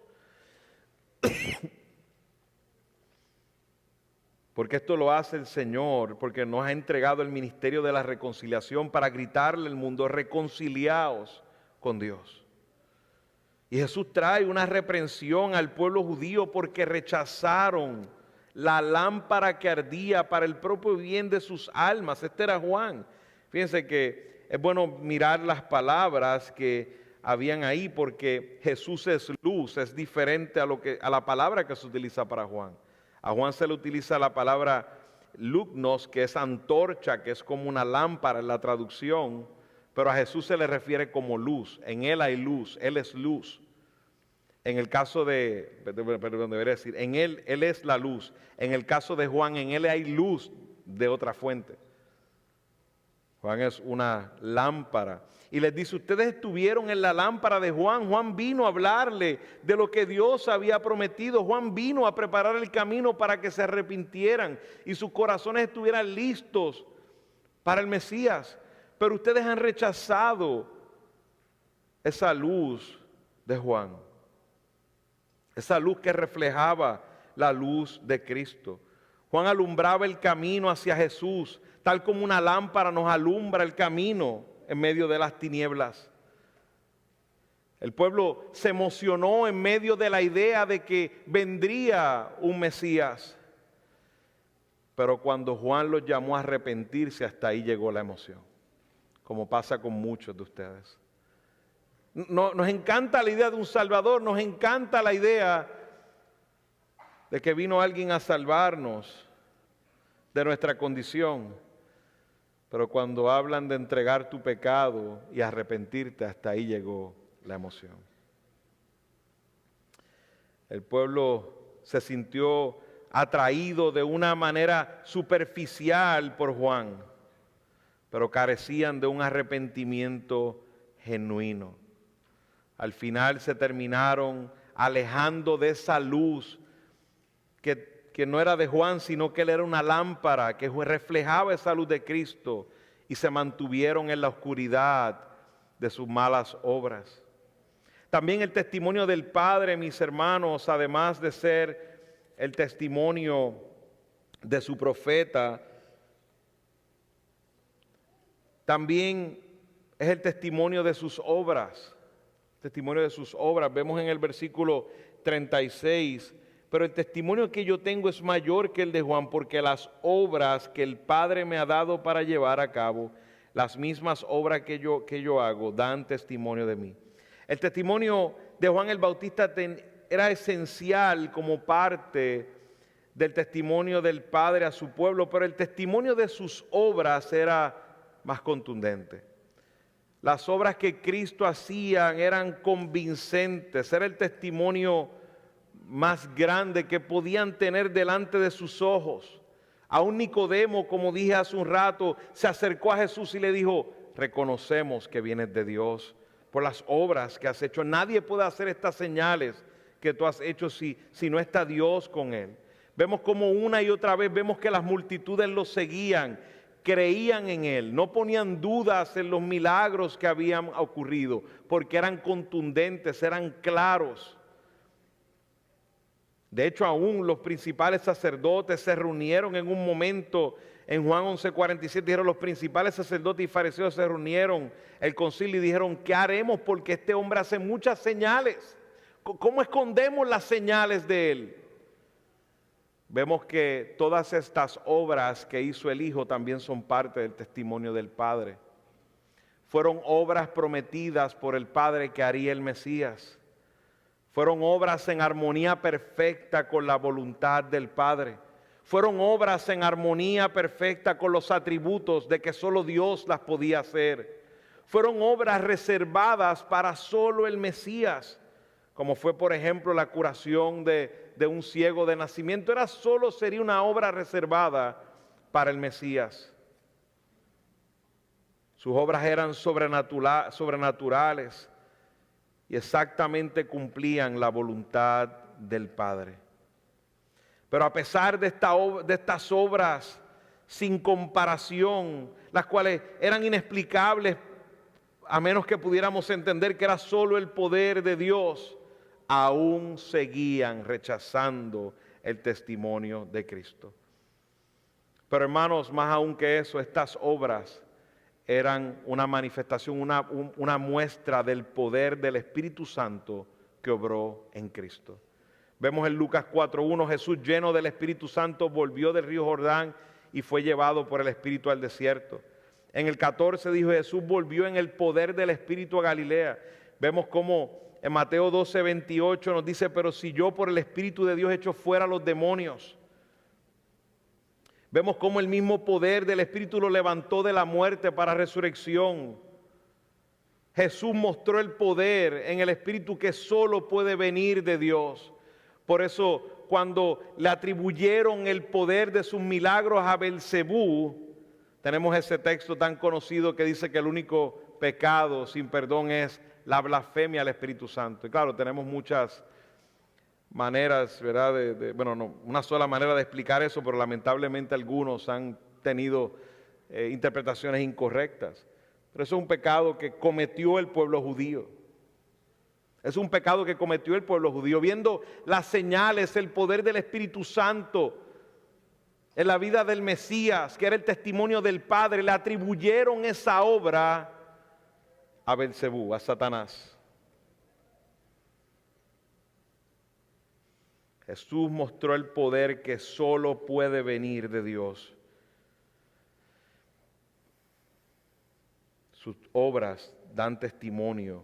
Porque esto lo hace el Señor, porque nos ha entregado el ministerio de la reconciliación para gritarle al mundo: reconciliaos con Dios. Y Jesús trae una reprensión al pueblo judío porque rechazaron la lámpara que ardía para el propio bien de sus almas. Este era Juan. Fíjense que es bueno mirar las palabras que habían ahí, porque Jesús es luz, es diferente a la palabra que se utiliza para Juan. A Juan se le utiliza la palabra lugnos, que es antorcha, que es como una lámpara en la traducción, pero a Jesús se le refiere como luz. En Él hay luz, Él es luz. En el caso debería decir, en Él es la luz. En el caso de Juan, en Él hay luz de otra fuente. Juan es una lámpara. Y les dice: ustedes estuvieron en la lámpara de Juan. Juan vino a hablarle de lo que Dios había prometido. Juan vino a preparar el camino para que se arrepintieran y sus corazones estuvieran listos para el Mesías. Pero ustedes han rechazado esa luz de Juan. Esa luz que reflejaba la luz de Cristo. Juan alumbraba el camino hacia Jesús, tal como una lámpara nos alumbra el camino en medio de las tinieblas. El pueblo se emocionó en medio de la idea de que vendría un Mesías. Pero cuando Juan los llamó a arrepentirse, hasta ahí llegó la emoción, como pasa con muchos de ustedes. Nos encanta la idea de un Salvador, nos encanta la idea de que vino alguien a salvarnos de nuestra condición. Pero cuando hablan de entregar tu pecado y arrepentirte, hasta ahí llegó la emoción. El pueblo se sintió atraído de una manera superficial por Juan, pero carecían de un arrepentimiento genuino. Al final se terminaron alejando de esa luz que no era de Juan, sino que él era una lámpara que reflejaba esa luz de Cristo, y se mantuvieron en la oscuridad de sus malas obras. También el testimonio del Padre, mis hermanos, además de ser el testimonio de su profeta, también es el testimonio de sus obras. Testimonio de sus obras. Vemos en el versículo 36: pero el testimonio que yo tengo es mayor que el de Juan, porque las obras que el Padre me ha dado para llevar a cabo, las mismas obras que yo hago, dan testimonio de mí. El testimonio de Juan el Bautista era esencial como parte del testimonio del Padre a su pueblo, pero el testimonio de sus obras era más contundente. Las obras que Cristo hacía eran convincentes, era el testimonio más grande que podían tener delante de sus ojos. Aún Nicodemo, como dije hace un rato, se acercó a Jesús y le dijo: reconocemos que vienes de Dios por las obras que has hecho. Nadie puede hacer estas señales que tú has hecho si no está Dios con él. Vemos como una y otra vez vemos que las multitudes lo seguían, creían en él, no ponían dudas en los milagros que habían ocurrido, porque eran contundentes, eran claros. De hecho, aún los principales sacerdotes se reunieron en un momento. En Juan 11:47 dijeron: los principales sacerdotes y fariseos se reunieron, el concilio, y dijeron: ¿qué haremos? Porque este hombre hace muchas señales. ¿Cómo escondemos las señales de él? Vemos que todas estas obras que hizo el Hijo también son parte del testimonio del Padre. Fueron obras prometidas por el Padre que haría el Mesías. Fueron obras en armonía perfecta con la voluntad del Padre. Fueron obras en armonía perfecta con los atributos de que solo Dios las podía hacer. Fueron obras reservadas para solo el Mesías, como fue, por ejemplo, la curación de un ciego de nacimiento. Sería una obra reservada para el Mesías. Sus obras eran sobrenaturales. y exactamente cumplían la voluntad del Padre. Pero a pesar de estas obras sin comparación, las cuales eran inexplicables a menos que pudiéramos entender que era solo el poder de Dios, aún seguían rechazando el testimonio de Cristo. Pero hermanos, más aún que eso, estas obras eran una manifestación, una muestra del poder del Espíritu Santo que obró en Cristo. Vemos en Lucas 4:1, Jesús lleno del Espíritu Santo volvió del río Jordán y fue llevado por el Espíritu al desierto. En el 14 dijo, Jesús volvió en el poder del Espíritu a Galilea. Vemos cómo en Mateo 12:28 nos dice, pero si yo por el Espíritu de Dios echo fuera a los demonios. Vemos cómo el mismo poder del Espíritu lo levantó de la muerte para resurrección. Jesús mostró el poder en el Espíritu que solo puede venir de Dios. Por eso, cuando le atribuyeron el poder de sus milagros a Belcebú, tenemos ese texto tan conocido que dice que el único pecado sin perdón es la blasfemia al Espíritu Santo. Y claro, tenemos muchas maneras, ¿verdad? No, una sola manera de explicar eso, pero lamentablemente algunos han tenido interpretaciones incorrectas. Pero eso es un pecado que cometió el pueblo judío. Es un pecado que cometió el pueblo judío, viendo las señales, el poder del Espíritu Santo en la vida del Mesías, que era el testimonio del Padre, le atribuyeron esa obra a Belcebú, a Satanás. Jesús mostró el poder que solo puede venir de Dios. Sus obras dan testimonio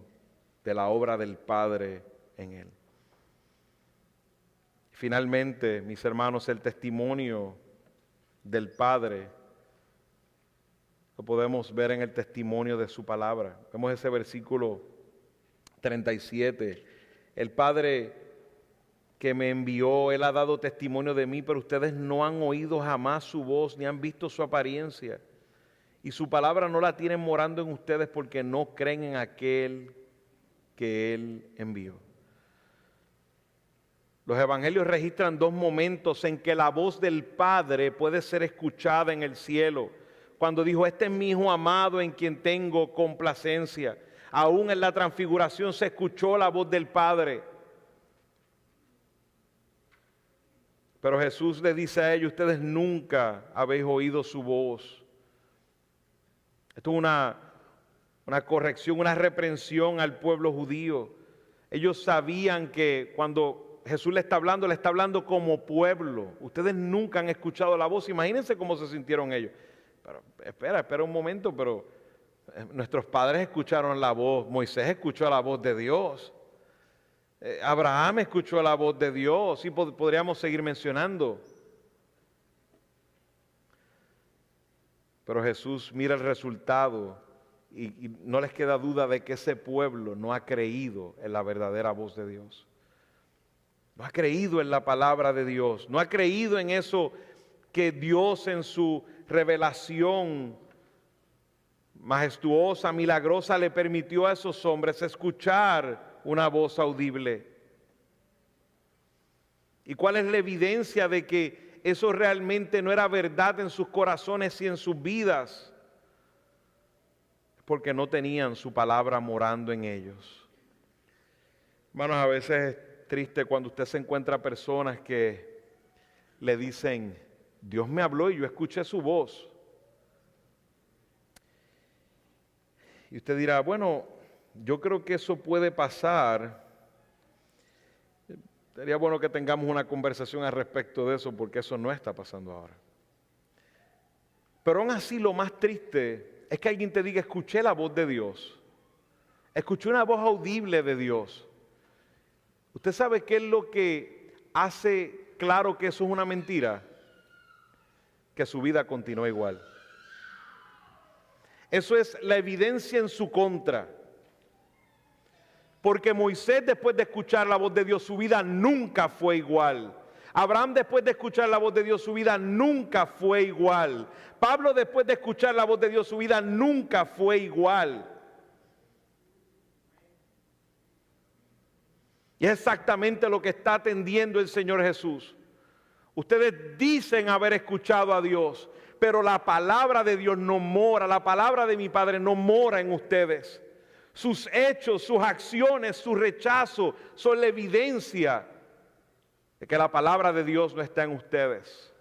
de la obra del Padre en él. Finalmente, mis hermanos, el testimonio del Padre lo podemos ver en el testimonio de su palabra. Vemos ese versículo 37. El Padre que me envió, Él ha dado testimonio de mí, pero ustedes no han oído jamás su voz, ni han visto su apariencia. Y su palabra no la tienen morando en ustedes porque no creen en aquel que Él envió. Los evangelios registran dos momentos en que la voz del Padre puede ser escuchada en el cielo. Cuando dijo, este es mi Hijo amado en quien tengo complacencia. Aún en la transfiguración se escuchó la voz del Padre. Pero Jesús le dice a ellos, ustedes nunca habéis oído su voz. Esto es una corrección, una reprensión al pueblo judío. Ellos sabían que cuando Jesús le está hablando como pueblo. Ustedes nunca han escuchado la voz. Imagínense cómo se sintieron ellos. Pero espera un momento, pero nuestros padres escucharon la voz. Moisés escuchó la voz de Dios. Abraham escuchó la voz de Dios. Y podríamos seguir mencionando. Pero Jesús mira el resultado y no les queda duda de que ese pueblo no ha creído en la verdadera voz de Dios. No ha creído en la palabra de Dios. No ha creído en eso que Dios en su revelación majestuosa, milagrosa, le permitió a esos hombres escuchar una voz audible. ¿Y cuál es la evidencia de que eso realmente no era verdad en sus corazones y en sus vidas? Porque no tenían su palabra morando en ellos. Hermanos, a veces es triste cuando usted se encuentra personas que le dicen, Dios me habló y yo escuché su voz. Y usted dirá, bueno, yo creo que eso puede pasar. Sería bueno que tengamos una conversación al respecto de eso, porque eso no está pasando ahora. Pero aún así lo más triste es que alguien te diga, escuché la voz de Dios. Escuché una voz audible de Dios. ¿Usted sabe qué es lo que hace claro que eso es una mentira? Que su vida continúa igual. Eso es la evidencia en su contra. Porque Moisés, después de escuchar la voz de Dios, su vida nunca fue igual. Abraham, después de escuchar la voz de Dios, su vida nunca fue igual. Pablo, después de escuchar la voz de Dios, su vida nunca fue igual. Y es exactamente lo que está atendiendo el Señor Jesús. Ustedes dicen haber escuchado a Dios, pero la palabra de Dios no mora, la palabra de mi Padre no mora en ustedes. Sus hechos, sus acciones, su rechazo son la evidencia de que la palabra de Dios no está en ustedes.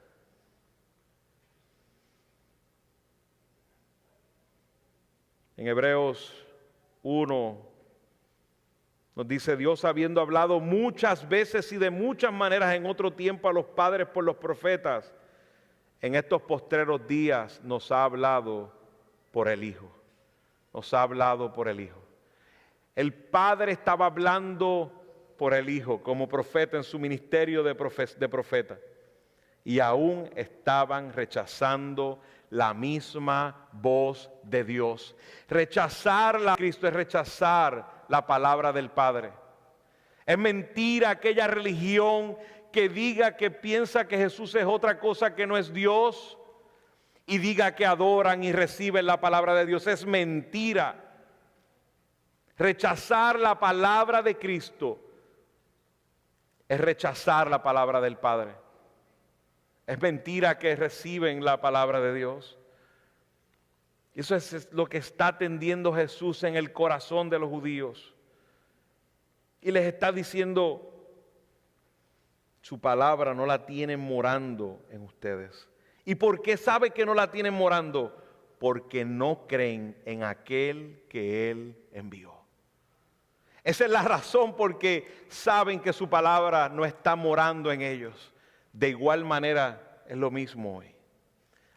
En Hebreos 1 nos dice: Dios, habiendo hablado muchas veces y de muchas maneras en otro tiempo a los padres por los profetas, en estos postreros días nos ha hablado por el Hijo. Nos ha hablado por el Hijo. El Padre estaba hablando por el Hijo como profeta en su ministerio de profeta. Y aún estaban rechazando la misma voz de Dios. Rechazar a Cristo es rechazar la palabra del Padre. Es mentira aquella religión que diga, que piensa que Jesús es otra cosa que no es Dios y diga que adoran y reciben la palabra de Dios. Es mentira. Rechazar la palabra de Cristo es rechazar la palabra del Padre. Es mentira que reciben la palabra de Dios. Eso es lo que está atendiendo Jesús en el corazón de los judíos. Y les está diciendo: su palabra no la tienen morando en ustedes. ¿Y por qué sabe que no la tienen morando? Porque no creen en aquel que Él envió. Esa es la razón porque saben que su palabra no está morando en ellos. De igual manera es lo mismo hoy.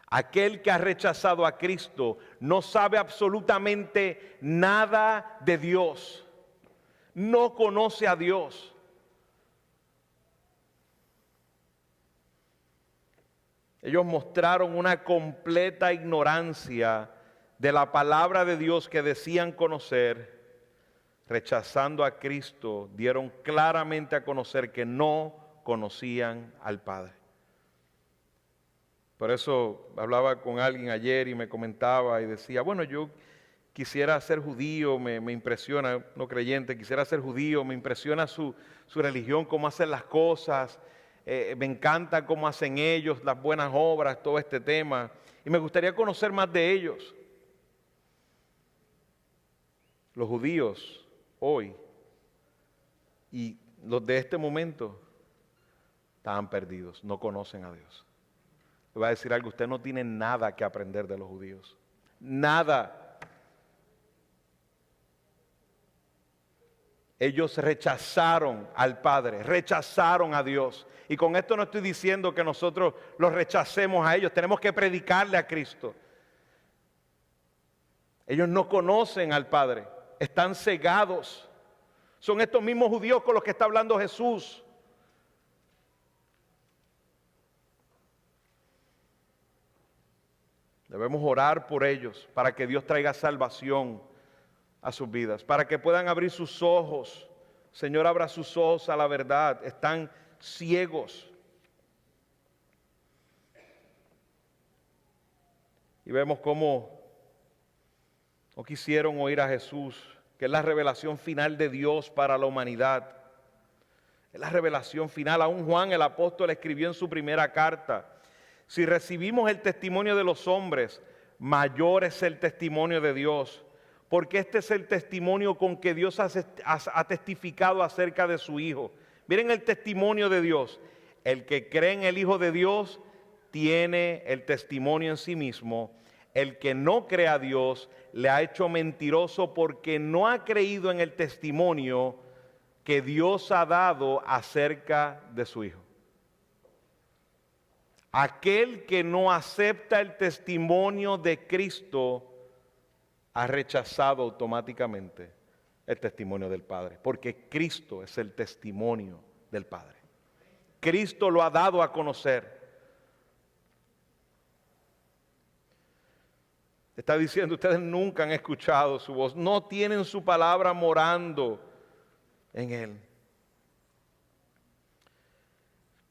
Aquel que ha rechazado a Cristo no sabe absolutamente nada de Dios. No conoce a Dios. Ellos mostraron una completa ignorancia de la palabra de Dios que decían conocer. Rechazando a Cristo, dieron claramente a conocer que no conocían al Padre. Por eso hablaba con alguien ayer y me comentaba y decía: bueno, yo quisiera ser judío, me impresiona, no creyente, quisiera ser judío, me impresiona su religión, cómo hacen las cosas, me encanta cómo hacen ellos, las buenas obras, todo este tema, y me gustaría conocer más de ellos. Los judíos hoy y los de este momento estaban perdidos, no conocen a Dios. Le voy a decir algo: usted no tiene nada que aprender de los judíos, nada. Ellos rechazaron al Padre, rechazaron a Dios. Y con esto no estoy diciendo que nosotros los rechacemos a ellos, tenemos que predicarle a Cristo. Ellos no conocen al Padre, están cegados. Son estos mismos judíos con los que está hablando Jesús. Debemos orar por ellos para que Dios traiga salvación a sus vidas, para que puedan abrir sus ojos. Señor, abra sus ojos a la verdad. Están ciegos. Y vemos cómo no quisieron oír a Jesús, que es la revelación final de Dios para la humanidad. Es la revelación final. Aún Juan el apóstol escribió en su primera carta: si recibimos el testimonio de los hombres, mayor es el testimonio de Dios, porque este es el testimonio con que Dios ha testificado acerca de su Hijo. Miren el testimonio de Dios: el que cree en el Hijo de Dios tiene el testimonio en sí mismo. El que no cree a Dios le ha hecho mentiroso, porque no ha creído en el testimonio que Dios ha dado acerca de su Hijo. Aquel que no acepta el testimonio de Cristo ha rechazado automáticamente el testimonio del Padre, porque Cristo es el testimonio del Padre. Cristo lo ha dado a conocer. Está diciendo: ustedes nunca han escuchado su voz, no tienen su palabra morando en Él.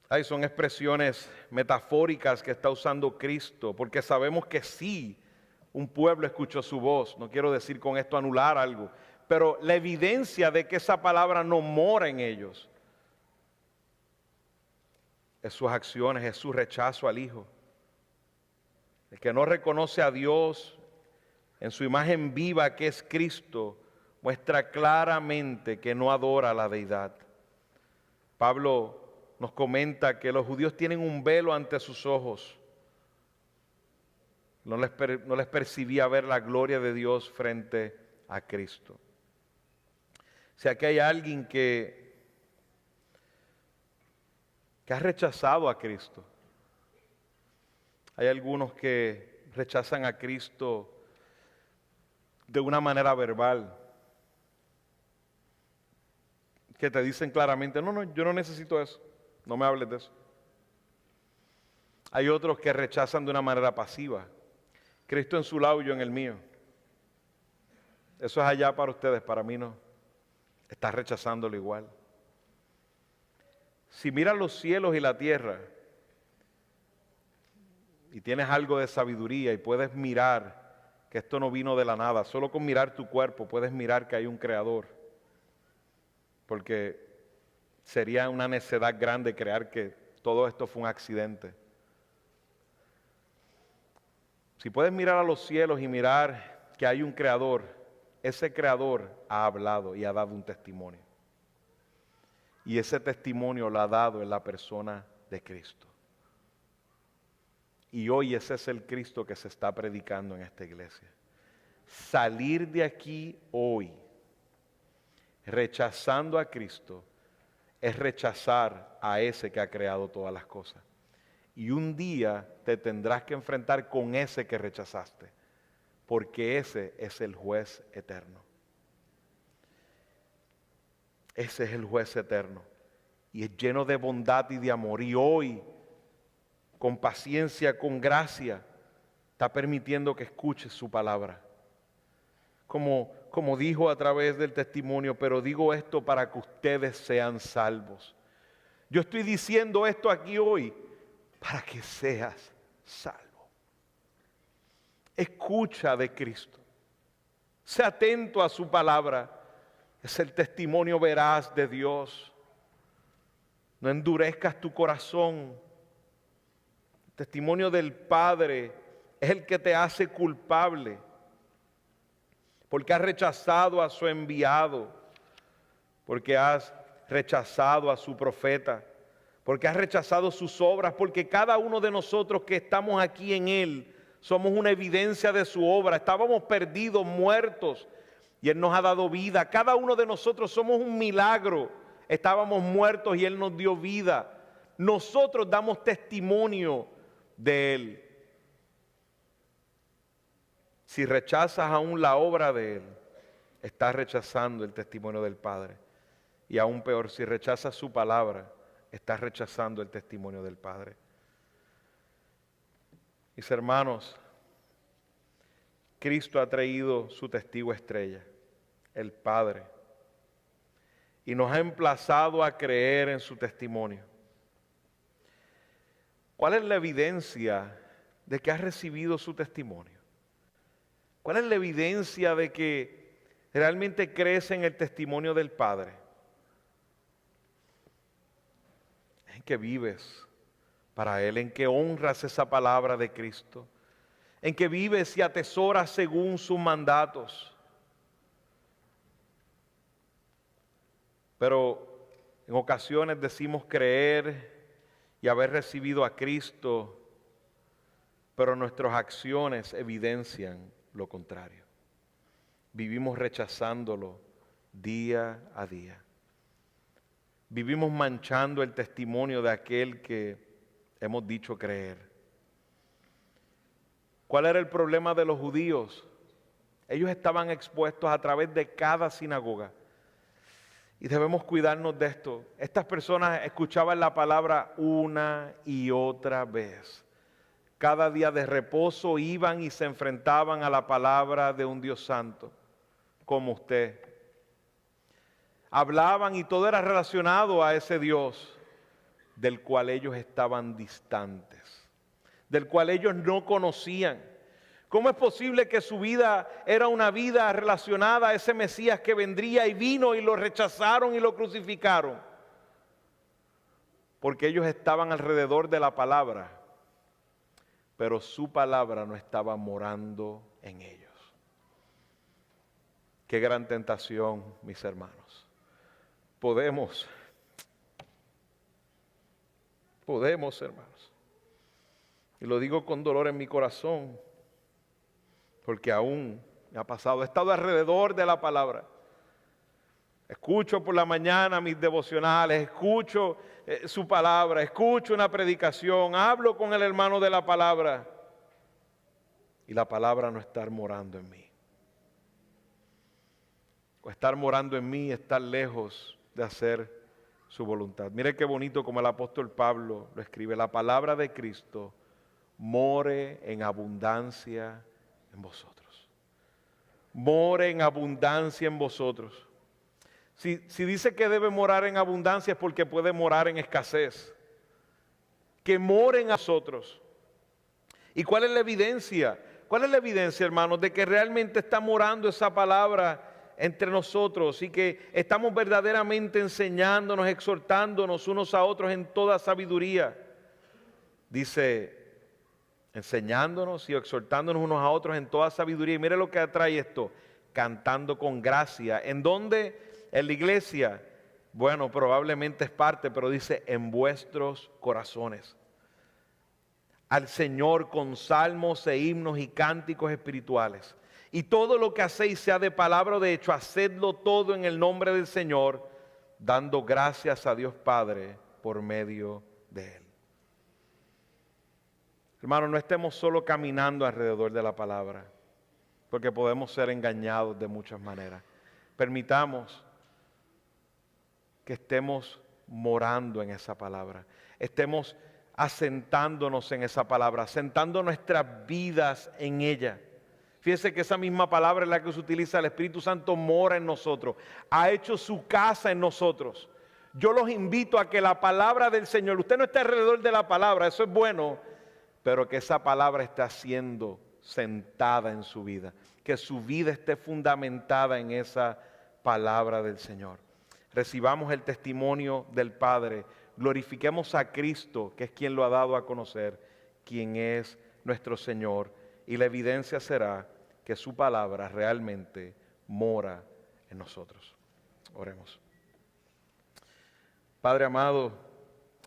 Ahí son expresiones metafóricas que está usando Cristo, porque sabemos que sí, un pueblo escuchó su voz. No quiero decir con esto anular algo, pero la evidencia de que esa palabra no mora en ellos es sus acciones, es su rechazo al Hijo. El que no reconoce a Dios en su imagen viva que es Cristo, muestra claramente que no adora a la deidad. Pablo nos comenta que los judíos tienen un velo ante sus ojos. No les percibía ver la gloria de Dios frente a Cristo. O sea que hay alguien que ha rechazado a Cristo. Hay algunos que rechazan a Cristo de una manera verbal, que te dicen claramente, no, yo no necesito eso, no me hables de eso. Hay otros que rechazan de una manera pasiva, Cristo en su lado, yo en el mío. Eso es allá para ustedes, para mí no. Estás rechazándolo igual. Si miras los cielos y la tierra y tienes algo de sabiduría y puedes mirar que esto no vino de la nada, solo con mirar tu cuerpo puedes mirar que hay un creador, porque sería una necedad grande creer que todo esto fue un accidente. Si puedes mirar a los cielos y mirar que hay un creador, ese creador ha hablado y ha dado un testimonio. Y ese testimonio lo ha dado en la persona de Cristo. Y hoy ese es el Cristo que se está predicando en esta iglesia. Salir de aquí hoy rechazando a Cristo es rechazar a ese que ha creado todas las cosas. Y un día te tendrás que enfrentar con ese que rechazaste, porque ese es el juez eterno. Ese es el juez eterno. Y es lleno de bondad y de amor. Y hoy, con paciencia, con gracia, está permitiendo que escuches su palabra. Como dijo a través del testimonio, pero digo esto para que ustedes sean salvos. Yo estoy diciendo esto aquí hoy para que seas salvo. Escucha de Cristo. Sé atento a su palabra. Es el testimonio veraz de Dios. No endurezcas tu corazón. El testimonio del Padre es el que te hace culpable, porque has rechazado a su enviado, porque has rechazado a su profeta, porque has rechazado sus obras, porque cada uno de nosotros que estamos aquí en Él somos una evidencia de su obra. Estábamos perdidos, muertos, y Él nos ha dado vida. Cada uno de nosotros somos un milagro. Estábamos muertos y Él nos dio vida. Nosotros damos testimonio de Él. Si rechazas aún la obra de Él, estás rechazando el testimonio del Padre. Y aún peor, si rechazas su palabra, estás rechazando el testimonio del Padre. Mis hermanos, Cristo ha traído su testigo estrella, el Padre, y nos ha emplazado a creer en su testimonio. ¿Cuál es la evidencia de que has recibido su testimonio? ¿Cuál es la evidencia de que realmente crees en el testimonio del Padre? En que vives para Él, en que honras esa palabra de Cristo, en que vives y atesoras según sus mandatos. Pero en ocasiones decimos creer y haber recibido a Cristo, pero nuestras acciones evidencian lo contrario. Vivimos rechazándolo día a día. Vivimos manchando el testimonio de aquel que hemos dicho creer. ¿Cuál era el problema de los judíos? Ellos estaban expuestos a través de cada sinagoga. Y debemos cuidarnos de esto. Estas personas escuchaban la palabra una y otra vez. Cada día de reposo iban y se enfrentaban a la palabra de un Dios santo, como usted. Hablaban y todo era relacionado a ese Dios del cual ellos estaban distantes, del cual ellos no conocían. ¿Cómo es posible que su vida era una vida relacionada a ese Mesías que vendría y vino y lo rechazaron y lo crucificaron? Porque ellos estaban alrededor de la palabra, pero su palabra no estaba morando en ellos. Qué gran tentación, mis hermanos. Podemos, hermanos. Y lo digo con dolor en mi corazón, porque aún me ha pasado. He estado alrededor de la palabra. Escucho por la mañana mis devocionales, escucho su palabra, escucho una predicación, hablo con el hermano de la palabra y la palabra no está morando en mí. O estar morando en mí, estar lejos de hacer su voluntad. Mire qué bonito como el apóstol Pablo lo escribe. La palabra de Cristo more en abundancia en vosotros. More en abundancia en vosotros. Si dice que debe morar en abundancia es porque puede morar en escasez. Que more en nosotros. ¿Y cuál es la evidencia? ¿Cuál es la evidencia, hermanos, de que realmente está morando esa palabra entre nosotros y que estamos verdaderamente enseñándonos, exhortándonos unos a otros en toda sabiduría? Dice, enseñándonos y exhortándonos unos a otros en toda sabiduría. Y mire lo que atrae esto, cantando con gracia. ¿En dónde? En la iglesia. Bueno, probablemente es parte, pero dice en vuestros corazones. Al Señor con salmos e himnos y cánticos espirituales. Y todo lo que hacéis, sea de palabra o de hecho, hacedlo todo en el nombre del Señor, dando gracias a Dios Padre por medio de Él. Hermanos, no estemos solo caminando alrededor de la palabra, porque podemos ser engañados de muchas maneras. Permitamos que estemos morando en esa palabra, estemos asentándonos en esa palabra, asentando nuestras vidas en ella. Fíjese que esa misma palabra es la que se utiliza, el Espíritu Santo mora en nosotros, ha hecho su casa en nosotros. Yo los invito a que la palabra del Señor, usted no está alrededor de la palabra, eso es bueno, pero que esa palabra esté siendo sentada en su vida, que su vida esté fundamentada en esa palabra del Señor. Recibamos el testimonio del Padre, glorifiquemos a Cristo, que es quien lo ha dado a conocer, quien es nuestro Señor, y la evidencia será que su palabra realmente mora en nosotros. Oremos. Padre amado,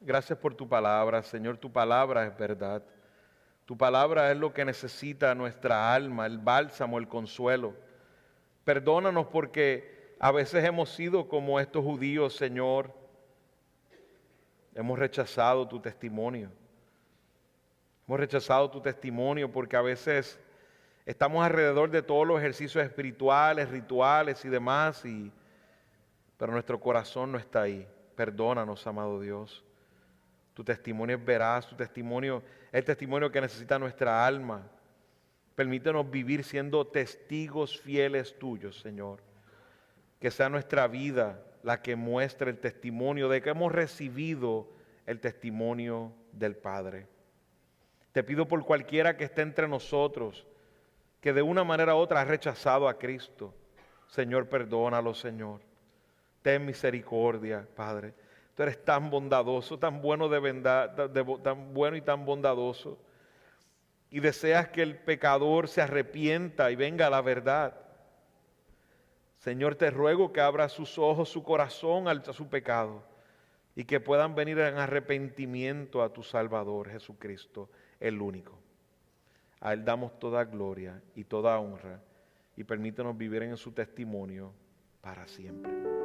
gracias por tu palabra. Señor, tu palabra es verdad. Tu palabra es lo que necesita nuestra alma, el bálsamo, el consuelo. Perdónanos porque a veces hemos sido como estos judíos, Señor. Hemos rechazado tu testimonio. Hemos rechazado tu testimonio porque a veces estamos alrededor de todos los ejercicios espirituales, rituales y demás, pero nuestro corazón no está ahí. Perdónanos, amado Dios. Tu testimonio es veraz, tu testimonio es el testimonio que necesita nuestra alma. Permítenos vivir siendo testigos fieles tuyos, Señor. Que sea nuestra vida la que muestre el testimonio de que hemos recibido el testimonio del Padre. Te pido por cualquiera que esté entre nosotros, que de una manera u otra ha rechazado a Cristo. Señor, perdónalo, Señor. Ten misericordia, Padre. Tú eres tan bondadoso, tan bueno de verdad, tan bueno y tan bondadoso. Y deseas que el pecador se arrepienta y venga a la verdad. Señor, te ruego que abra sus ojos, su corazón a su pecado y que puedan venir en arrepentimiento a tu Salvador, Jesucristo, el único. A Él damos toda gloria y toda honra y permítenos vivir en su testimonio para siempre.